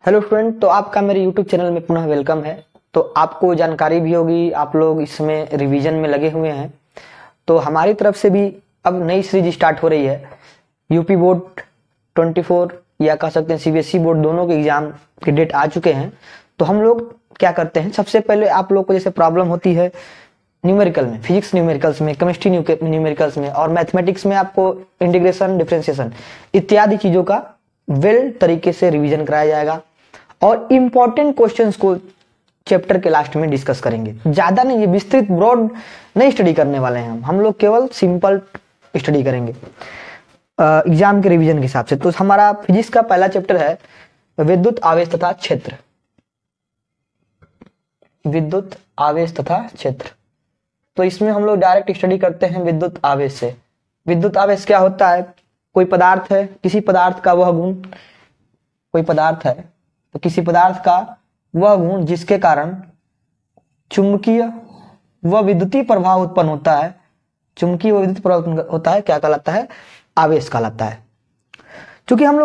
Hello friend, तो आपका मेरे यूट्यूब चैनल में पुनः वेलकम है। तो आपको जानकारी भी होगी, आप लोग इसमें रिवीजन में लगे हुए हैं। तो हमारी तरफ से भी अब नई सीरीज स्टार्ट हो रही है। यूपी बोर्ड 24 या कह सकते हैं सीबीएसई बोर्ड, दोनों के एग्जाम के डेट आ चुके हैं। तो हम लोग क्या करते हैं, सबसे पहले आप लोग को जैसे प्रॉब्लम होती है न्यूमेरिकल में, फिजिक्स न्यूमेरिकल्स में, केमिस्ट्री न्यूमेरिकल्स में और मैथमेटिक्स में आपको इंटीग्रेशन, डिफरेंशिएशन इत्यादि चीजों का वेल तरीके से रिवीजन कराया जाएगा और इंपॉर्टेंट क्वेश्चंस को चैप्टर के लास्ट में डिस्कस करेंगे। ज्यादा नहीं, ये विस्तृत ब्रॉड नहीं स्टडी करने वाले हैं हम लोग केवल सिंपल स्टडी करेंगे एग्जाम के रिवीजन के हिसाब से। तो हमारा फिजिक्स का पहला चैप्टर है विद्युत आवेश तथा क्षेत्र। विद्युत आवेश तथा क्षेत्र, तो इसमें हम लोग डायरेक्ट स्टडी करते हैं विद्युत आवेश से। विद्युत आवेश क्या होता है? कोई पदार्थ है, किसी पदार्थ का वह गुण, कोई पदार्थ है तो किसी पदार्थ का वह गुण जिसके कारण चुंबकीय व विद्युतीय प्रभाव उत्पन्न होता है। चुंबकीय व विद्युत प्रभाव होता है, क्या कहलाता है? आवेश कहलाता है। चूंकि हम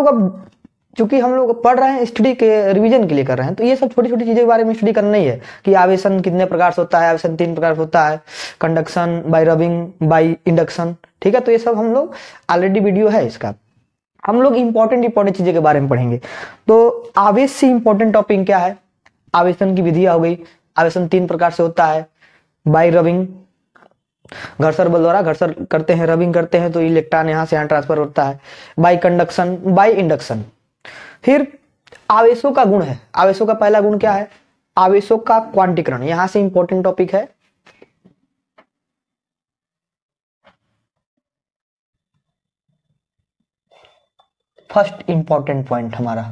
लोग पढ़ रहे हैं, स्टडी के रिवीजन के लिए कर रहे हैं, तो ये सब छोटी छोटी चीजों के बारे में स्टडी करना नहीं है कि आवेशन कितने प्रकार से होता है। आवेशन 3 प्रकार से होता है, conduction, bye rubbing, by induction. ठीक है, तो ये सब हम लोग ऑलरेडी वीडियो है इसका। हम लोग इंपॉर्टेंट चीजों के बारे में पढ़ेंगे। तो आवेश से इंपॉर्टेंट टॉपिक क्या है? आवेशन की विधियां हो गई। आवेशन 3 प्रकार से होता है, बाय रबिंग, घर्षण बल द्वारा घर्षण करते हैं, रबिंग करते हैं तो इलेक्ट्रॉन यहां से यहां ट्रांसफर होता है। Bye conduction, by induction. फिर आवेशों का गुण है। आवेशों का पहला गुण क्या है? आवेशों का क्वांटीकरण, यहां से इंपॉर्टेंट टॉपिक है। फर्स्ट इंपॉर्टेंट पॉइंट हमारा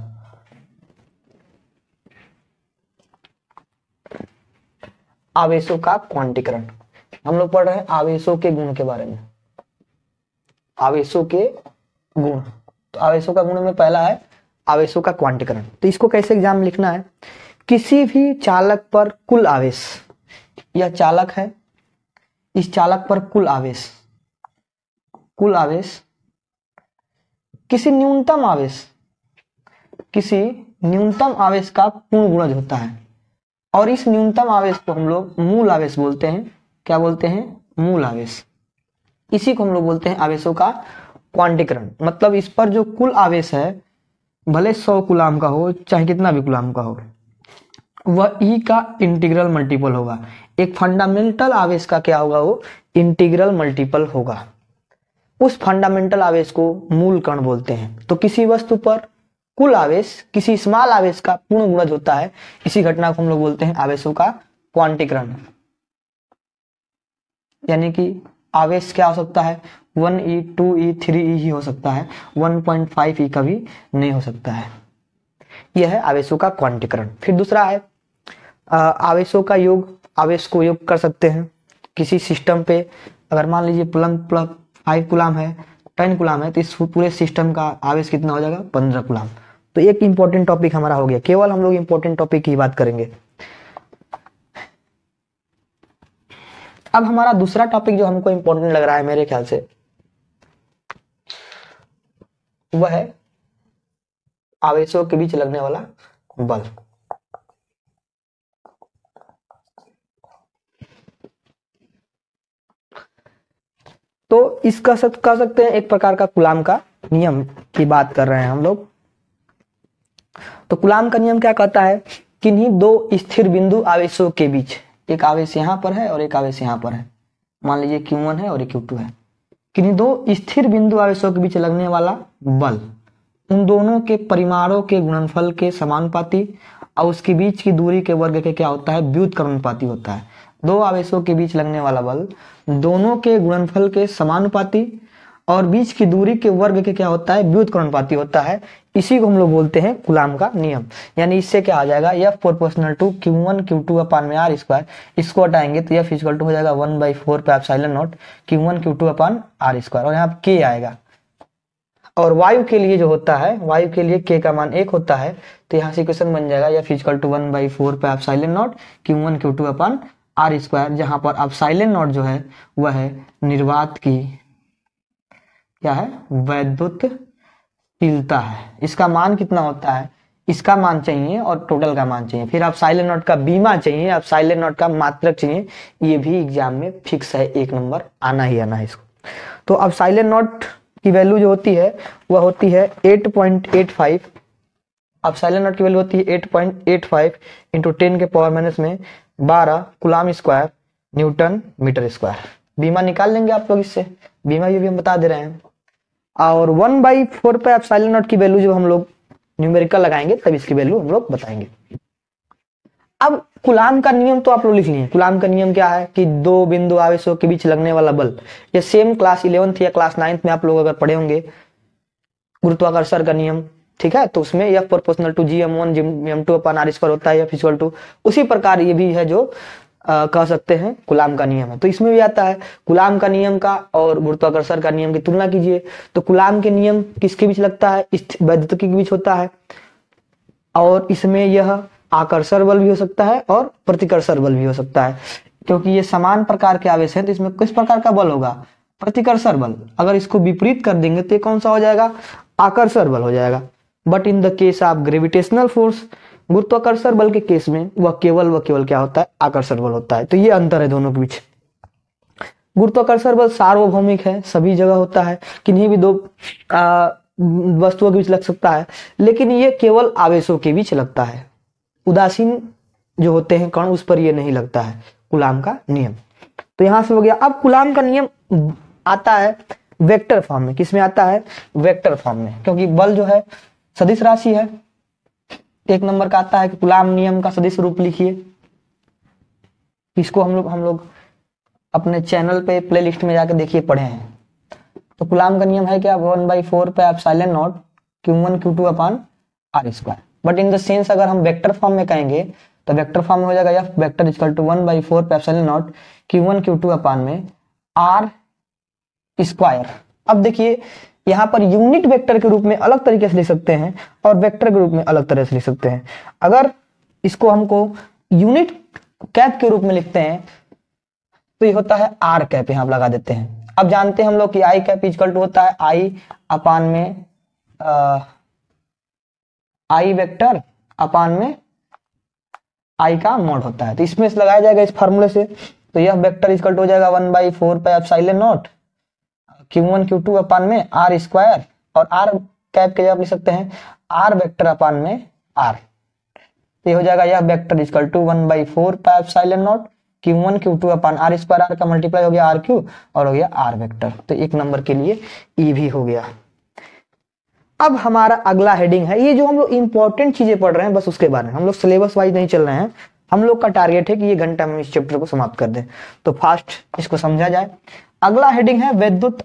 आवेशों का क्वांटीकरण। हम लोग पढ़ रहे हैं आवेशों के गुण के बारे में। आवेशों के गुण, तो आवेशों का गुण में पहला है आवेशों का क्वांटीकरण। तो इसको कैसे एग्जाम में लिखना है? किसी भी चालक पर कुल आवेश, यह चालक है, इस चालक पर कुल आवेश किसी न्यूनतम आवेश का पूर्ण गुणज होता है और इस न्यूनतम आवेश को हम लोग मूल आवेश बोलते हैं। क्या बोलते हैं? मूल आवेश। इसी को हम लोग बोलते हैं आवेशों का क्वांटीकरण। मतलब इस पर जो कुल आवेश है, भले 100 कूलाम का हो चाहे कितना भी कूलाम का हो, वह ई का इंटीग्रल मल्टीपल होगा। एक फंडामेंटल आवेश का क्या होगा? वो इंटीग्रल मल्टीपल होगा। उस फंडामेंटल आवेश को मूल कण बोलते हैं। तो किसी वस्तु पर कुल आवेश किसी स्मॉल आवेश का पूर्ण गुणज होता है। इसी घटना को हम लोग बोलते हैं आवेशों का क्वांटीकरण। यानी कि आवेश क्या हो सकता है? 1e, 2e, 3e ही हो सकता है, 1.5e कभी नहीं हो सकता है। यह है आवेशों का क्वांटीकरण। फिर दूसरा है आवेशों का योग। आवेश को योग कर सकते हैं किसी सिस्टम पे। अगर मान लीजिए प्लस 5 कूलाम है, 10 कूलाम है, तो इस पूरे सिस्टम का आवेश कितना हो जाएगा? 15 कूलाम। तो एक इंपॉर्टेंट टॉपिक हमारा हो गया। केवल हम लोग इंपॉर्टेंट टॉपिक की बात करेंगे। अब हमारा दूसरा टॉपिक जो हमको इंपॉर्टेंट लग रहा है मेरे ख्याल से, वह है आवेशों के बीच लगने वाला बल। तो इसका कह सकते हैं एक प्रकार का कूलाम का नियम की बात कर रहे हैं हम लोग। तो कूलाम का नियम क्या कहता है? किन्हीं दो स्थिर बिंदु आवेशों के बीच, एक आवेश यहां पर है और एक आवेश यहां पर है, मान लीजिए Q1 है और Q2 है। किन्हीं दो स्थिर बिंदु आवेशों के बीच लगने वाला बल उन दोनों के परिमाणों के गुणनफल के समानुपाती और उसके बीच की दूरी के वर्ग के क्या होता है? व्युत्क्रमानुपाती होता है। दो आवेशों के बीच लगने वाला बल दोनों के गुणनफल के समानुपाती और बीच की दूरी के वर्ग के क्या होता है? व्युत्क्रमानुपाती होता है। इसी को हम लोग बोलते हैं कूलाम का नियम। यानी इससे क्या आ जाएगा? F proportional to Q1 Q2 upon में R स्क्वायर। इसको हटाएंगे तो F इक्वल टू हो जाएगा 1/4 पे epsilon not Q1 Q2 upon R square, और यहाँ K आएगा। और वायु के लिए जो होता है, वायु के लिए K का मान 1 होता है, तो यहाँ से इक्वेशन बन जाएगा F इक्वल टू 1/4 पे epsilon not Q1 Q2 upon R square, जहां पर एप्सिलॉन नॉट जो है वह है निर्वात की क्या है? वैद्युतशीलता है। इसका मान कितना होता है? इसका मान चाहिए और टोटल का मान चाहिए, फिर आप साइलेंट नोट का बीमा चाहिए, आप साइलेंट नोट का मात्रक चाहिए, ये भी एग्जाम में फिक्स है, 1 नंबर आना ही आना है इसको। तो अब साइलेंट नोट की वैल्यू जो होती है वह होती है 8.85। अब साइलेंट नोट की वैल्यू होती है 8.85 इंटू 10 के पावर माइनस में 12 coulomb square newton metre square. बीमा निकाल लेंगे आप लोग इससे, बीमा ये भी हम बता दे रहे हैं। और 1/4 पे आप साइलेंट नोट की वैल्यू जब हम लोग न्यूमेरिकल लगाएंगे तब इसकी वैल्यू हम लोग बताएंगे। अब कूलम का नियम तो आप लोग लिख लिए। कूलम का नियम क्या है कि दो बिंदु आवेशों के बीच लगने वाला बल, ये सेम क्लास 11th या क्लास 9th में आप लोग अगर पढ़े होंगे गुरुत्वाकर्षण का नियम, ठीक है, तो उसमें F proportional to Gm1 Gm2 upon r square होता है, F इक्वल टू, उसी प्रकार ये भी है जो कह सकते हैं कूलम का नियम है। तो इसमें भी आता है कूलम का नियम का और गुरुत्वाकर्षण का नियम की तुलना कीजिए। तो कूलम के नियम किसके बीच लगता है, वैद्युतिकी के बीच होता है, और इसमें यह आकर्षण बल भी हो सकता है और प्रतिकर्षण बल भी हो सकता है, क्योंकि ये समान प्रकार के आवेश हैं। तो इसमें किस प्रकार का बल होगा, प्रतिकर्षण बल। अगर इसको विपरीत कर देंगे तो ये कौन सा हो जाएगा, आकर्षण बल हो जाएगा। But in the case of gravitational force, गुरुत्वाकर्षण बल के केस में वह केवल क्या होता है, आकर्षण बल होता है। तो ये अंतर है दोनों के बीच। गुरुत्वाकर्षण बल सार्वभौमिक है, सभी जगह होता है, किन्हीं भी दो वस्तुओं के बीच लग सकता है, लेकिन ये केवल आवेशों के बीच लगता है। उदासीन जो होते हैं कण उस पर ये नहीं लगता है कूलम का नियम। तो यहां से हो गया। अब कूलम का नियम आता है वेक्टर फॉर्म में। किसमें आता है, वेक्टर फॉर्म में, क्योंकि बल जो है सदिश राशि है। 1 नंबर का आता है कि कूलम नियम का सदिश रूप लिखिए। इसको हम लोग अपने चैनल पे प्लेलिस्ट में जाकर देखिए, पढ़े हैं। तो कूलम का नियम है क्या, 1/4 पे epsilon not Q1 Q2 upon r square. But in the sense अगर हम वेक्टर फॉर्म में कहेंगे तो वेक्टर फॉर्म में हो जाएगा F वेक्टर इक्वल टू 1/4 पे epsilon not Q1 Q2 upon में r स्क्वायर। अब देखिए यहाँ पर यूनिट वेक्टर के रूप में अलग तरीके से लिख सकते हैं और वेक्टर के रूप में अलग तरह से लिख सकते हैं। अगर इसको हमको यूनिट कैप के रूप में लिखते हैं तो ये होता है r कैप, यहाँ लगा देते हैं। अब जानते हैं हम लोग कि आई कैप इक्वल टू होता है आई अपान में आई वेक्टर अपान में आई का मॉड होता है। तो इसमें से लगाया जाएगा इस फार्मूले से। तो यह वेक्टर इक्वल टू हो जाएगा 1/4 पे एप्सिलॉन नॉट Q1 Q2 अपान में r स्क्वायर, और r कैप के जगह लिख सकते हैं r वेक्टर अपान में r। तो ये हो जाएगा यह वेक्टर इक्वल टू 1/4 पे epsilon not Q1 Q2 upon r square, r का मल्टीप्लाई हो गया RQ और हो गया r वेक्टर। तो 1 नंबर के लिए E भी हो गया। अब हमारा अगला हेडिंग है, ये जो हम लोग इंपॉर्टेंट चीजें पढ़ रहे हैं बस उसके बारे में, हम लोग सिलेबस वाइज नहीं चल रहे हैं। हम लोग का टारगेट है कि ये घंटा में इस चैप्टर को समाप्त कर दें, तो फास्ट इसको समझा जाए। अगला हेडिंग है विद्युत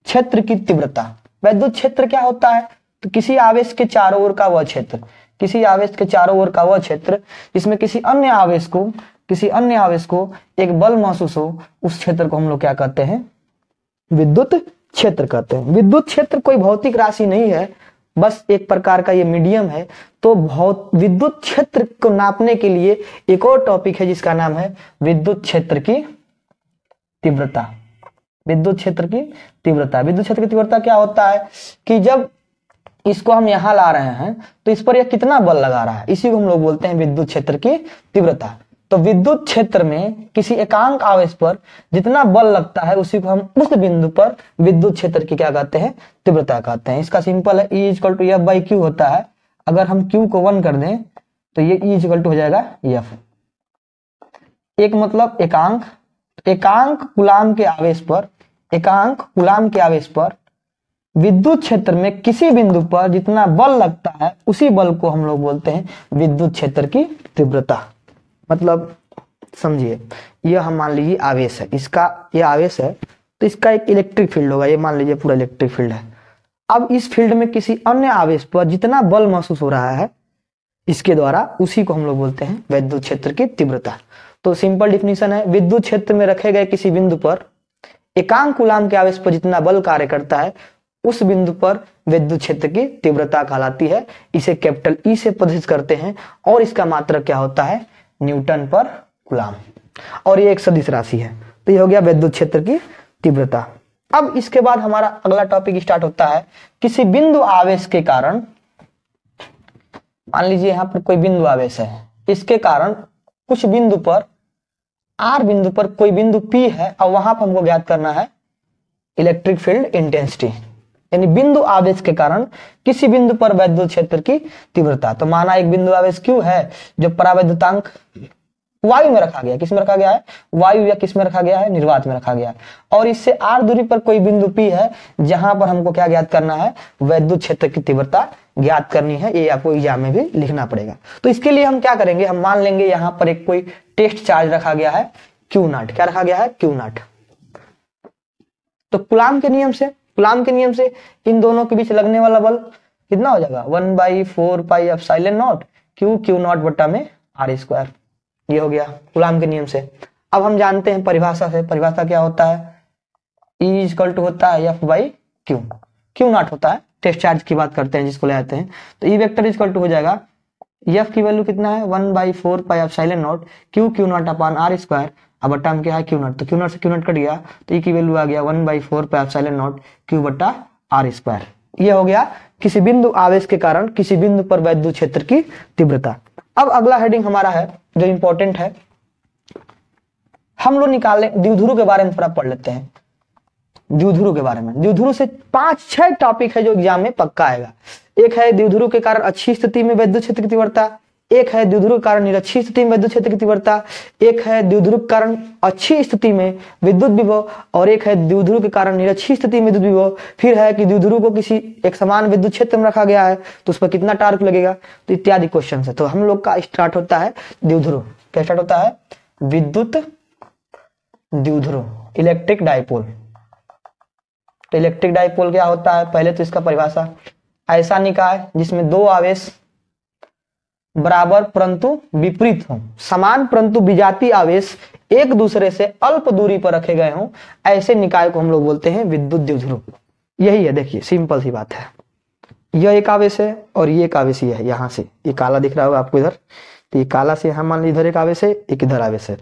क्षेत्र की तीव्रता। विद्युत क्षेत्र क्या होता है, तो किसी आवेश के चारों ओर का वह क्षेत्र, किसी आवेश के चारों ओर का वह क्षेत्र जिसमें किसी अन्य आवेश को एक बल महसूस हो, उस क्षेत्र को हम लोग क्या कहते हैं, विद्युत क्षेत्र कहते हैं। विद्युत क्षेत्र कोई भौतिक राशि नहीं है, बस एक प्रकार का ये मीडियम है। तो विद्युत क्षेत्र को नापने के लिए एक और टॉपिक है जिसका नाम है विद्युत क्षेत्र की तीव्रता। विद्युत क्षेत्र की तीव्रता, विद्युत क्षेत्र की तीव्रता क्या होता है कि जब इसको हम यहां ला रहे हैं तो इस पर यह कितना बल लगा रहा है, इसी को हम लोग बोलते हैं विद्युत क्षेत्र की तीव्रता। तो विद्युत क्षेत्र में किसी एकांक आवेश पर जितना बल लगता है उसी को हम उस बिंदु पर विद्युत क्षेत्र की क्या कहते हैं, तीव्रता कहते हैं। इसका सिंपल है E इक्वल टू F/Q होता है। अगर हम Q को 1 कर दें तो ये E इक्वल टू हो जाएगा F। एक मतलब एकांक कूलम के आवेश पर विद्युत क्षेत्र में किसी बिंदु पर जितना बल लगता है उसी बल को हम लोग बोलते हैं विद्युत क्षेत्र की तीव्रता। मतलब समझिए, यह हम मान लीजिए आवेश है, यह आवेश है तो इसका एक इलेक्ट्रिक फील्ड होगा, ये मान लीजिए पूरा इलेक्ट्रिक फील्ड है। अब इस फील्ड में किसी अन्य आवेश पर जितना बल महसूस हो रहा है इसके द्वारा, उसी को हम लोग बोलते हैं विद्युत क्षेत्र की तीव्रता। तो सिंपल डिफिनीशन है, विद्युत क्षेत्र में रखे गए किसी बिंदु पर एकांक कूलम के आवेश पर जितना बल कार्य करता है उस बिंदु पर विद्युत क्षेत्र की तीव्रता कहलाती है। इसे कैपिटल E से प्रदर्शित करते हैं और इसका मात्रक क्या होता है, न्यूटन पर कूलम, और ये एक सदिश राशि है। तो ये हो गया विद्युत क्षेत्र की तीव्रता। अब इसके बाद हमारा अगला टॉपिक स्टार्ट होता है, किसी बिंदु आवेश के कारण मान लीजिए यहाँ पर कोई बिंदु आवेश है, इसके कारण कुछ बिंदु पर आर बिंदु पर कोई बिंदु पी है और वहां पर हमको ज्ञात करना है इलेक्ट्रिक फील्ड इंटेंसिटी, यानी बिंदु आवेश के कारण किसी बिंदु पर वैद्युत क्षेत्र की तीव्रता। तो माना एक बिंदु आवेश Q है जो परावैद्युतांक वायु में रखा गया, किस में रखा गया है, वायु या किस में रखा गया है, निर्वात में रखा गया है। और इससे r दूरी पर कोई बिंदु P है जहां पर हमको क्या ज्ञात करना है, वैद्युत क्षेत्र की तीव्रता ज्ञात करनी है। ये आपको एग्जाम में भी लिखना पड़ेगा। तो इसके लिए हम क्या करेंगे, हम मान लेंगे यहाँ पर एक कोई टेस्ट चार्ज रखा गया है Q0। क्या रखा गया है, Q0। तो कूलाम के नियम से इन दोनों के बीच लगने वाला बल कितना हो जाएगा, 1/4 पाई एप्सिलॉन नॉट Q0 बटा में r²। ये हो गया कूलाम के नियम से। अब हम जानते हैं परिभाषा से, परिभाषा क्या होता है, E इक्वल टू होता है F/Q, Q0 होता है, टेस्ट चार्ज की बात करते हैं जिसको ले आते हैं। तो E वेक्टर इक्वल टू हो जाएगा, F की वैल्यू कितना है 1/4 pi epsilon not Q0 upon r², अब बटा में क्या है Q0, तो Q0 से Q0 कट गया तो E की वैल्यू आ गया 1/4 पाई एप्सिलॉन नॉट Q बटा r²। ये हो गया किसी बिंदु आवेश के कारण किसी बिंदु पर वैद्युत क्षेत्र की तीव्रता। अब अगला हेडिंग हमारा है जो इंपॉर्टेंट है, हम लोग निकाले द्विध्रुव के बारे में थोड़ा पढ़ लेते हैं। द्विध्रुव के बारे में, द्विध्रुव से 5-6 टॉपिक है जो एग्जाम में पक्का आएगा। एक है द्विध्रुव के कारण अच्छी स्थिति में वैद्युत क्षेत्र की तीव्रता, एक है द्विध्रुव के कारण निरक्षी स्थिति में विद्युत क्षेत्र की तीव्रता, एक है द्विध्रुव के कारण अच्छी स्थिति में विद्युत विभव, और एक है द्विध्रुव के कारण निरक्षी स्थिति में विद्युत विभव। फिर है कि द्विध्रुव को किसी एक समान विद्युत क्षेत्र में रखा गया है तो उस पर कितना टार्क लगेगा, तो इत्यादि क्वेश्चन है। तो हम लोग का स्टार्ट होता है द्विध्रुव, क्या स्टार्ट होता है, विद्युत द्विध्रुव, इलेक्ट्रिक डाइपोल। तो इलेक्ट्रिक डाइपोल क्या होता है, पहले तो इसका परिभाषा, ऐसा निकाय जिसमें दो आवेश बराबर परंतु विपरीत हों, समान परंतु विजातीय आवेश एक दूसरे से अल्प दूरी पर रखे गए हों, ऐसे निकाय को हम लोग बोलते हैं विद्युत द्विध्रुव। यही है, देखिए सिंपल सी बात है। यह एक आवेश है और ये एक आवेश है, यहां से ये काला दिख रहा होगा आपको इधर, तो ये काला से यहां मान लीजिए इधर एक आवेश है, एक इधर आवेश है,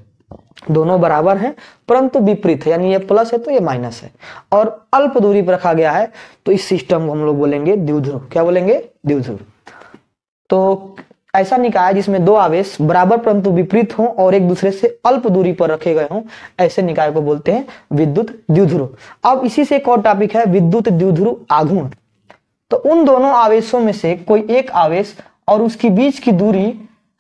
दोनों बराबर हैं परंतु विपरीत है, यानी ये प्लस है तो ये माइनस है और अल्प दूरी पर रखा गया है, तो इस सिस्टम को हम लोग बोलेंगे द्विध्रुव। क्या बोलेंगे, द्विध्रुव। तो ऐसा निकाय जिसमें दो आवेश बराबर परंतु विपरीत हों और एक दूसरे से अल्प दूरी पर रखे गए हों, ऐसे निकाय को बोलते हैं विद्युत द्विध्रुव। अब इसी से एक और टॉपिक है विद्युत द्विध्रुव आघूर्ण। तो उन दोनों आवेशों में से कोई एक आवेश और उसकी बीच की दूरी,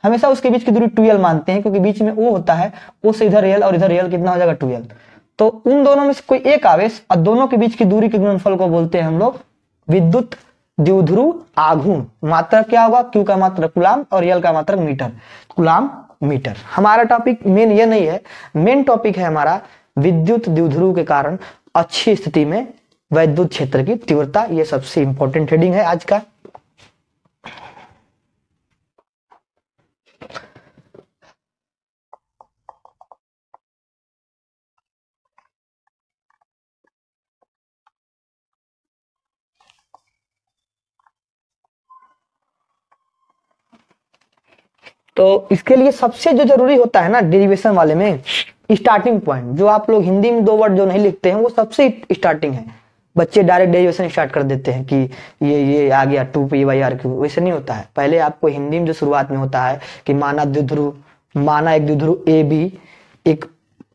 हमेशा उसके बीच की दूरी 2l मानते हैं क्योंकि बीच में O होता है, O से इधर l और इधर l कितना हो जाएगा 2l। तो उन दोनों में से कोई एक आवेश और दोनों के बीच की दूरी के गुणनफल को बोलते हैं हम लोग विद्युत द्विध्रुव आघूर्ण। मात्रक क्या होगा, Q का मात्रक कूलाम और L का मात्रक मीटर, कूलाम मीटर। हमारा टॉपिक मेन ये नहीं है, मेन टॉपिक है हमारा विद्युत द्विध्रुव के कारण अच्छी स्थिति में वैद्युत क्षेत्र की तीव्रता। ये सबसे इंपॉर्टेंट हेडिंग है आज का। तो इसके लिए सबसे जो जरूरी होता है ना डेरिवेशन वाले में, स्टार्टिंग पॉइंट, जो आप लोग हिंदी में 2 वर्ड जो नहीं लिखते हैं वो सबसे स्टार्टिंग है। बच्चे डायरेक्ट डेरिवेशन स्टार्ट कर देते हैं कि ये आ गया 2p/r3, वैसे नहीं होता है। पहले आपको हिंदी में जो शुरुआत में होता है कि माना द्विध्रुव, माना एक द्विध्रुव ए बी एक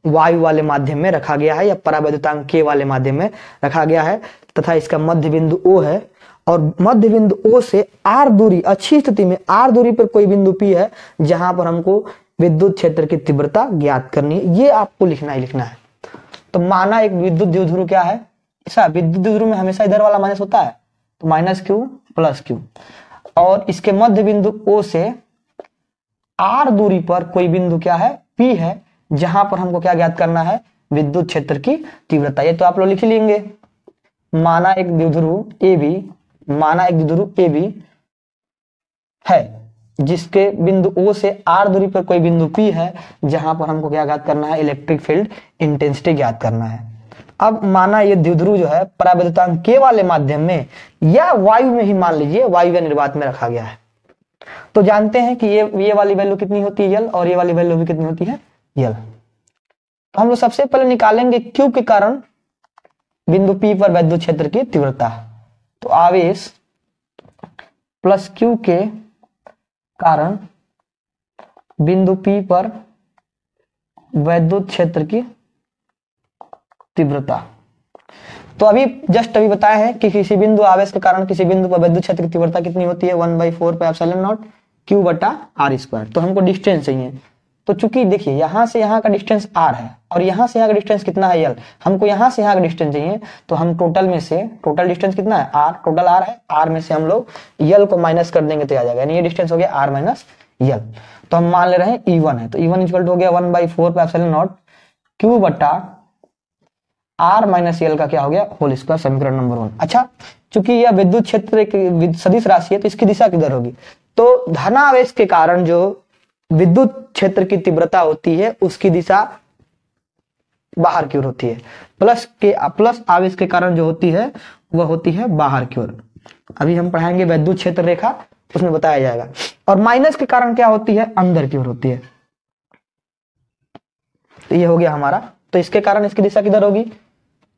वायु वाले माध्यम में रखा गया है या परावैद्युतांक k वाले माध्यम में रखा गया है तथा इसका मध्य बिंदु O है और मध्य बिंदु O से r दूरी, अच्छी स्थिति में r दूरी पर कोई बिंदु P है जहां पर हमको विद्युत क्षेत्र की तीव्रता ज्ञात करनी है। ये आपको लिखना ही लिखना है। तो माना एक विद्युत द्विध्रुव क्या है, ऐसा विद्युत द्विध्रुव में हमेशा इधर वाला माइनस होता है, तो -q + q, और इसके मध्य बिंदु O से r दूरी पर कोई बिंदु क्या है, P है, जहां पर हमको क्या ज्ञात करना है, विद्युत क्षेत्र की तीव्रता। ये तो आप लोग लिख लेंगे। माना एक द्विध्रुव AB, माना एक द्विध्रुव AB है जिसके बिंदु O से r दूरी पर कोई बिंदु P है जहां पर हमको क्या ज्ञात करना है, इलेक्ट्रिक फील्ड इंटेंसिटी ज्ञात करना है। अब माना ये द्विध्रुव जो है परावैद्युतांक k वाले माध्यम में या वायु में ही, मान लीजिए वायु या निर्वात में रखा गया है, तो जानते हैं कि ये वाली वैल्यू कितनी होती है L और ये वाली वैल्यू भी कितनी होती है L। तो हम लोग सबसे पहले निकालेंगे Q के कारण बिंदु P पर वैद्युत क्षेत्र की तीव्रता। तो आवेश प्लस Q के कारण बिंदु P पर वैद्युत क्षेत्र की तीव्रता। तो अभी जस्ट अभी बताया है कि किसी बिंदु आवेश के कारण किसी बिंदु पर विद्युत क्षेत्र की तीव्रता कितनी होती है, 1/4 पाई एप्सिलॉन नॉट Q बटा R स्क्वायर। तो हमको डिस्टेंस चाहिए, तो चूंकि देखिए यहां से यहां का डिस्टेंस R है और यहां से यहां का डिस्टेंस कितना है L, हमको यहां से यहां का डिस्टेंस चाहिए, तो हम टोटल में से टोटल डिस्टेंस कितना है R, टोटल R है, R में से हम लोग L को माइनस कर देंगे तो आ जाएगा, यानी ये डिस्टेंस हो गया R माइनस L। तो हम मान ले रहे हैं E1 है, तो E1 इक्वल टू हो गया 1/4 पाई एप्सिलॉन नॉट Q बटा R माइनस L का क्या हो गया होल स्क्वायर, समीकरण नंबर 1। अच्छा, चूंकि यह विद्युत क्षेत्र एक सदिश राशि है तो इसकी दिशा किधर होगी, तो धनावेश के कारण जो विद्युत क्षेत्र की तीव्रता होती है उसकी दिशा बाहर की ओर होती है, प्लस आवेश के कारण जो होती है वह होती है बाहर की ओर। अभी हम पढ़ाएंगे विद्युत क्षेत्र रेखा, उसमें बताया जाएगा। और माइनस के कारण क्या होती है, अंदर की ओर होती है। तो ये हो गया हमारा, तो इसके कारण इसकी दिशा किधर होगी,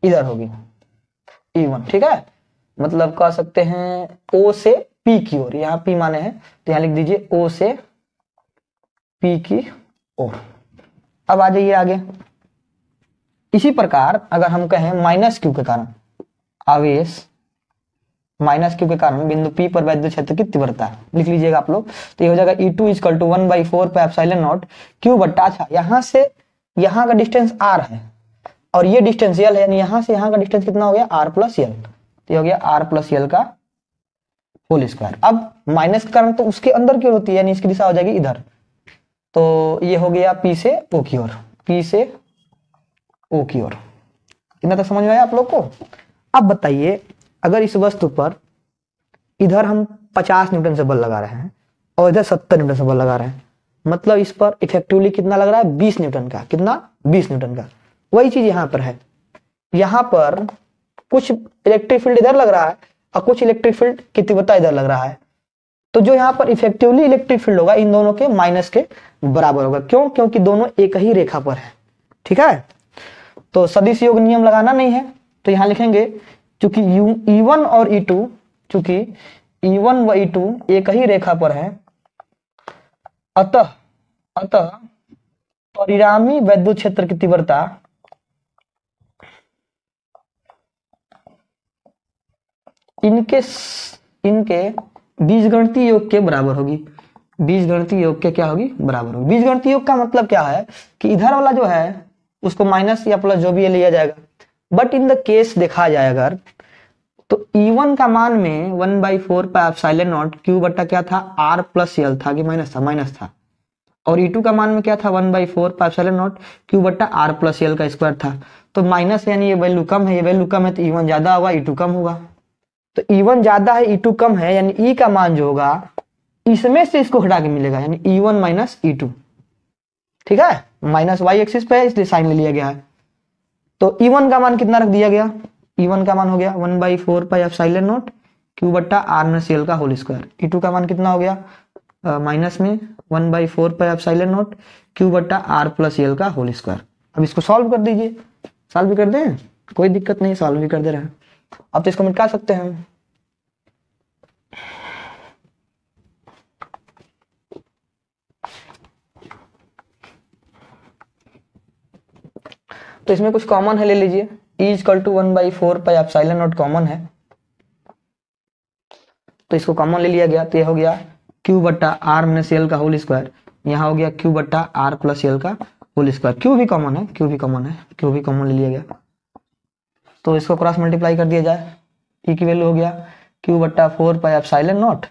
इधर होगी, E1। ठीक है, मतलब कह सकते हैं O से P की ओर, यहाँ P माने हैं तो यहाँ लिख दीजिए O से P की ओर। अब आ जाइए आगे। इसी प्रकार अगर हम कहें माइनस Q के कारण आवेश, माइनस Q के कारण बिंदु P पर वैद्युत क्षेत्र की तीव्रता लिख लीजिएगा आप लोग, तो ये हो जाएगा E2 equal to 1/4 pi epsilon naught Q बटा, अच्छा यहां से यहां का डिस्टेंस R है और ये डिस्टेंस L है, यानी यहां से यहां का डिस्टेंस कितना हो गया R प्लस L, तो ये हो गया R प्लस L का होल स्क्वायर। अब माइनस के कारण तो उसके अंदर की ओर होती है, यानी इसकी दिशा हो जाएगी इधर, तो ये हो गया P से O की ओर, P से O की ओर। इतना तक समझ में आया आप लोग को। अब बताइए, अगर इस वस्तु पर इधर हम 50 न्यूटन से बल लगा रहे हैं और इधर 70 न्यूटन से बल लगा रहे हैं, मतलब इस पर इफेक्टिवली कितना लग रहा है, 20 न्यूटन का, कितना 20 न्यूटन का। वही चीज यहां पर है, यहां पर कुछ इलेक्ट्रिक फील्ड इधर लग रहा है और कुछ इलेक्ट्रिक फील्ड की तीव्रता इधर लग रहा है, तो जो यहाँ पर इफेक्टिवली इलेक्ट्रिक फील्ड होगा इन दोनों के माइनस के बराबर होगा। क्यों, क्योंकि दोनों एक ही रेखा पर है। ठीक है, तो सदिश योग नियम लगाना नहीं है, तो यहां लिखेंगे चूंकि E1 और E2, चूंकि E1 व E2 एक ही रेखा पर है, अतः परिणामी वैद्युत क्षेत्र की तीव्रता इनके बीजगणितीय योग के बराबर होगी। बीजगणितीय योग के क्या होगी, बराबर होगी। बीजगणितीय योग का मतलब क्या है कि इधर वाला जो है उसको माइनस या प्लस जो भी लिया जाएगा, बट इन द केस देखा जाए अगर, तो E1 का मान में 1/4 पाई एप्सिलॉन नॉट Q बटा क्या था, R प्लस L था कि माइनस था, माइनस था। और E2 का मान में क्या था, 1/4 पाई एप्सिलॉन नॉट Q बटा R प्लस L का स्क्वायर था। तो माइनस यानी ये वैल्यू कम है, ये वैल्यू कम है तो E1 ज्यादा होगा, E2 कम होगा। तो E1 ज्यादा है, E2 कम है, यानी E का मान जो होगा इसमें से इसको हटा के मिलेगा, यानी E1 माइनस E2। ठीक है, माइनस वाई एक्सिस पे है इसलिए साइन ले लिया गया है। तो E1 का मान कितना रख दिया गया, E1 का मान हो गया 1/4 पाई एप्सिलॉन नॉट Q बटा R माइनस L का होल स्क्वायर। E2 का मान कितना हो गया, माइनस में 1/4 पाई एप्सिलॉन नॉट Q बटा R प्लस L का होल स्क्वायर। अब इसको सॉल्व कर दीजिए, सॉल्व भी कर दें, कोई दिक्कत नहीं, सॉल्व भी कर दे रहे हैं। अब तो इसको मिटा सकते हैं हम। तो इसमें कुछ कॉमन है, ले लीजिए। E equal to 1/4 pi epsilon naught common है, तो इसको कॉमन ले लिया गया, तो ये हो गया Q बट्टा R माइनस L का होल स्क्वायर। यहाँ हो गया Q बट्टा R प्लस L का होल स्क्वायर। Q भी कॉमन है, Q भी कॉमन है, Q भी कॉमन ले लिया गया, तो इसको क्रॉस मल्टीप्लाई कर दिया जाए। E की वैल्यू हो गया Q बट्टा 4 pi epsilon naught,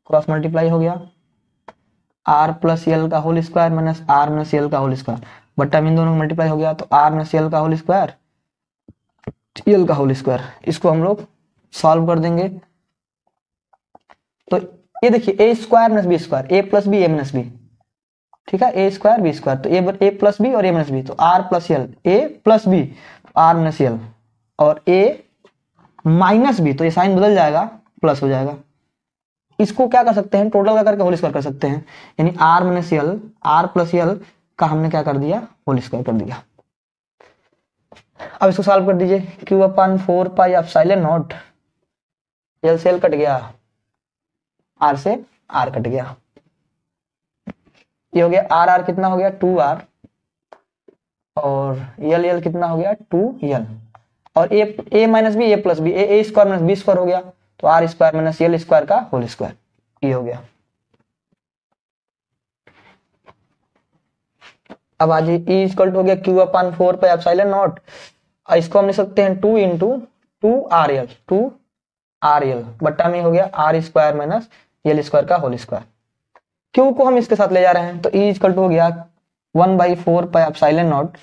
cross multiply हो गया R प्लस L का whole square minus R minus L का होल स्क्वायर, बट्टा में इन दोनों मल्टीप्लाई हो गया, तो R माइनस L का होल स्क्वायर, L का होल स्क्वायर। इसको हम लोग सॉल्व कर देंगे, तो ये देखिए A square minus B square, A plus B A minus B, ठीक है, ए स्क्वायर बी स्क्वायर, तो ए प्लस बी और ए माइनस बी, तो R plus L, A plus B R minus L, और ए माइनस बी, तो ये sign बदल जाएगा, प्लस हो जाएगा। इसको क्या कर सकते हैं, टोटल का करके होल स्क्वायर कर सकते हैं, यानी R minus L, R plus L का हमने क्या कर दिया, होल स्क्वायर कर दिया। अब इसको सॉल्व कर दीजिए, Q upon 4 pi epsilon not, L से एल कट गया, आर से आर कट गया, ये हो गया आर आर कितना हो गया 2r, और यल यल कितना हो गया 2l, और A minus B A plus B, A square minus B square हो गया, तो R square minus L square का होल स्क्वायर, ये हो गया। अब आज ई इक्वल टू हो गया Q upon 4 pi epsilon not, इसको हम लिख सकते हैं 2 इंटू 2 RL बट्टा में हो गया R square minus L square का होल स्क्वायर। क्यू को हम इसके साथ ले जा रहे हैं, तो ई इक्वल टू हो गया 1/4 पाई एप्सिलॉन नॉट,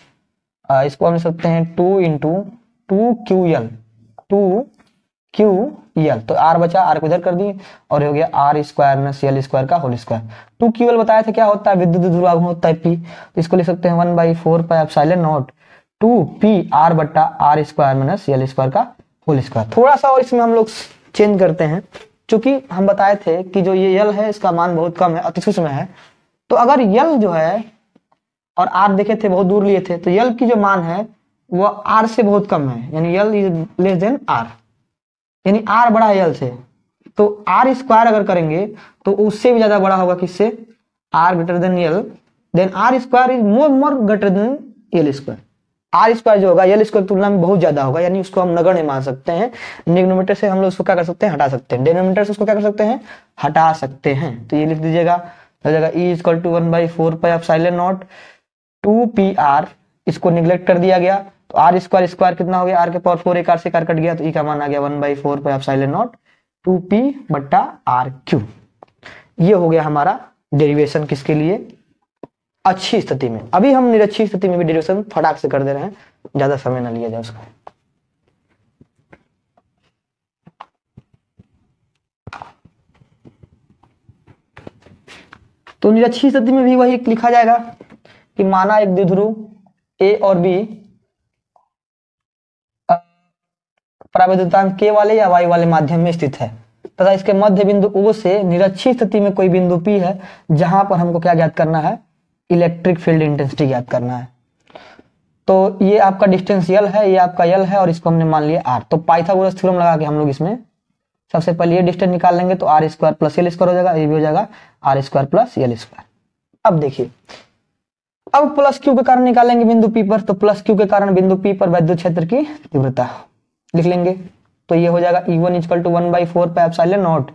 इसको हम लिख सकते हैं 2 इंटू 2QL, तो आर बचा, आर को इधर कर दिए, और हो गया R square minus L square का होल स्क्वायर। 2QL बताया था क्या होता है, विद्युत ध्रुवांक होता है P, तो इसको लिख सकते हैं 1/4 पाई एप्सिलॉन नॉट 2PR बट्टा R square minus L square का होल स्क्वायर। थोड़ा सा और इसमें हम लोग चेंज करते हैं, क्योंकि हम बताए थे कि जो ये यल है इसका मान बहुत कम है, अति सूक्ष्म है, तो अगर यल जो है और आर देखे थे बहुत दूर लिए थे, तो यल की जो मान है वो आर से बहुत कम है, यानी L is less than R, यानी आर बड़ा है यल से, तो आर स्क्वायर अगर करेंगे तो उससे भी ज्यादा बड़ा होगा, किससे, R greater than L, then R square is more greater than L square. R square जो होगा यल स्क्वायर की तुलना में बहुत ज्यादा होगा, यानी उसको हम नगण्य मान सकते हैं। डिनोमिनेटर से हम लोग उसको क्या कर सकते हैं, हटा सकते हैं, डिनोमिनेटर से उसको क्या कर सकते हैं, हटा सकते हैं। तो ये लिख दीजिएगा, हो जाएगा E equal to 1/4 pi epsilon naught 2PR, इसको निगलेक्ट कर दिया गया, तो आर स्क्वायर स्क्वायर कितना हो गया, आर के पावर 4, एक आर से कार कट गया, तो ई का मान आ गया 1/4 पाई एप्सिलॉन नॉट 2P बट्टा RQ। ये हो गया हमारा डेरिवेशन किसके लिए, अच्छी स्थिति में। अभी हम निरच्छी स्थिति में भी डेरिवेशन फटाक से कर दे रहे हैं, ज्यादा समय ना लिया जाए उसका। तो निरच्छी स्थिति में भी वही लिखा जाएगा कि माना एक द्विध्रुव ए और बी परावैद्युतांक के वाले या वाई वाले माध्यम में स्थित है, तथा इसके मध्य बिंदु O से निरच्छी स्थिति में कोई बिंदु P है, जहां पर हमको क्या ज्ञात करना है, इलेक्ट्रिक फील्ड इंटेंसिटी ज्ञात करना है। तो ये आपका डिस्टेंस यल है, ये आपका यल है, और इसको हमने मान लिया आर। तो पाइथागोरस थ्योरम लगा के हम लोग इसमें सबसे पहले ये डिस्टेंस निकाल लेंगे, तो R square plus L square हो जाएगा, ये भी हो जाएगा R square plus L square. अब देखिए, अब प्लस क्यू के कारण निकालेंगे बिंदु पी पर, तो प्लस क्यू के कारण बिंदु पी पर विद्युत क्षेत्र की तीव्रता लिख लेंगे, तो ये हो जाएगा E1 equal to 1/4 pi epsilon naught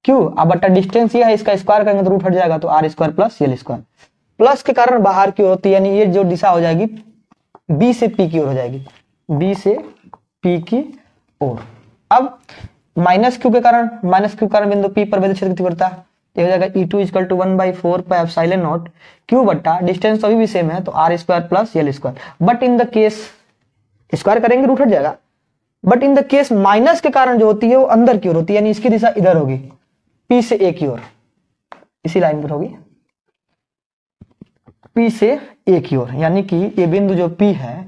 Q, अब बटा डिस्टेंस ये है, इसका स्क्वायर करेंगे तो रूट हट जाएगा, तो R square plus L square. Plus के कारण बाहर की ओर होती है, यानी ये जो दिशा हो जाएगी बी से पी की ओर हो जाएगी, बी से पी की ओर। अब माइनस क्यू के कारण बिंदु पी पर विद्युत क्षेत्र की तीव्रता, ये हो जाएगा E2 equal to 1/4 pi epsilon naught Q बट्टा डिस्टेंस तो अभी भी सेम है, तो R square plus L square. But in the case square करेंगे रूट हट जाएगा, but in the case minus के कारण जो होती है वो अंदर की ओर होती है, यानी इसकी दिशा इधर होगी, पी से ए की ओर, इसी लाइन पर होगी, पी से ए की ओर, यानी कि ये बिंदु जो पी है,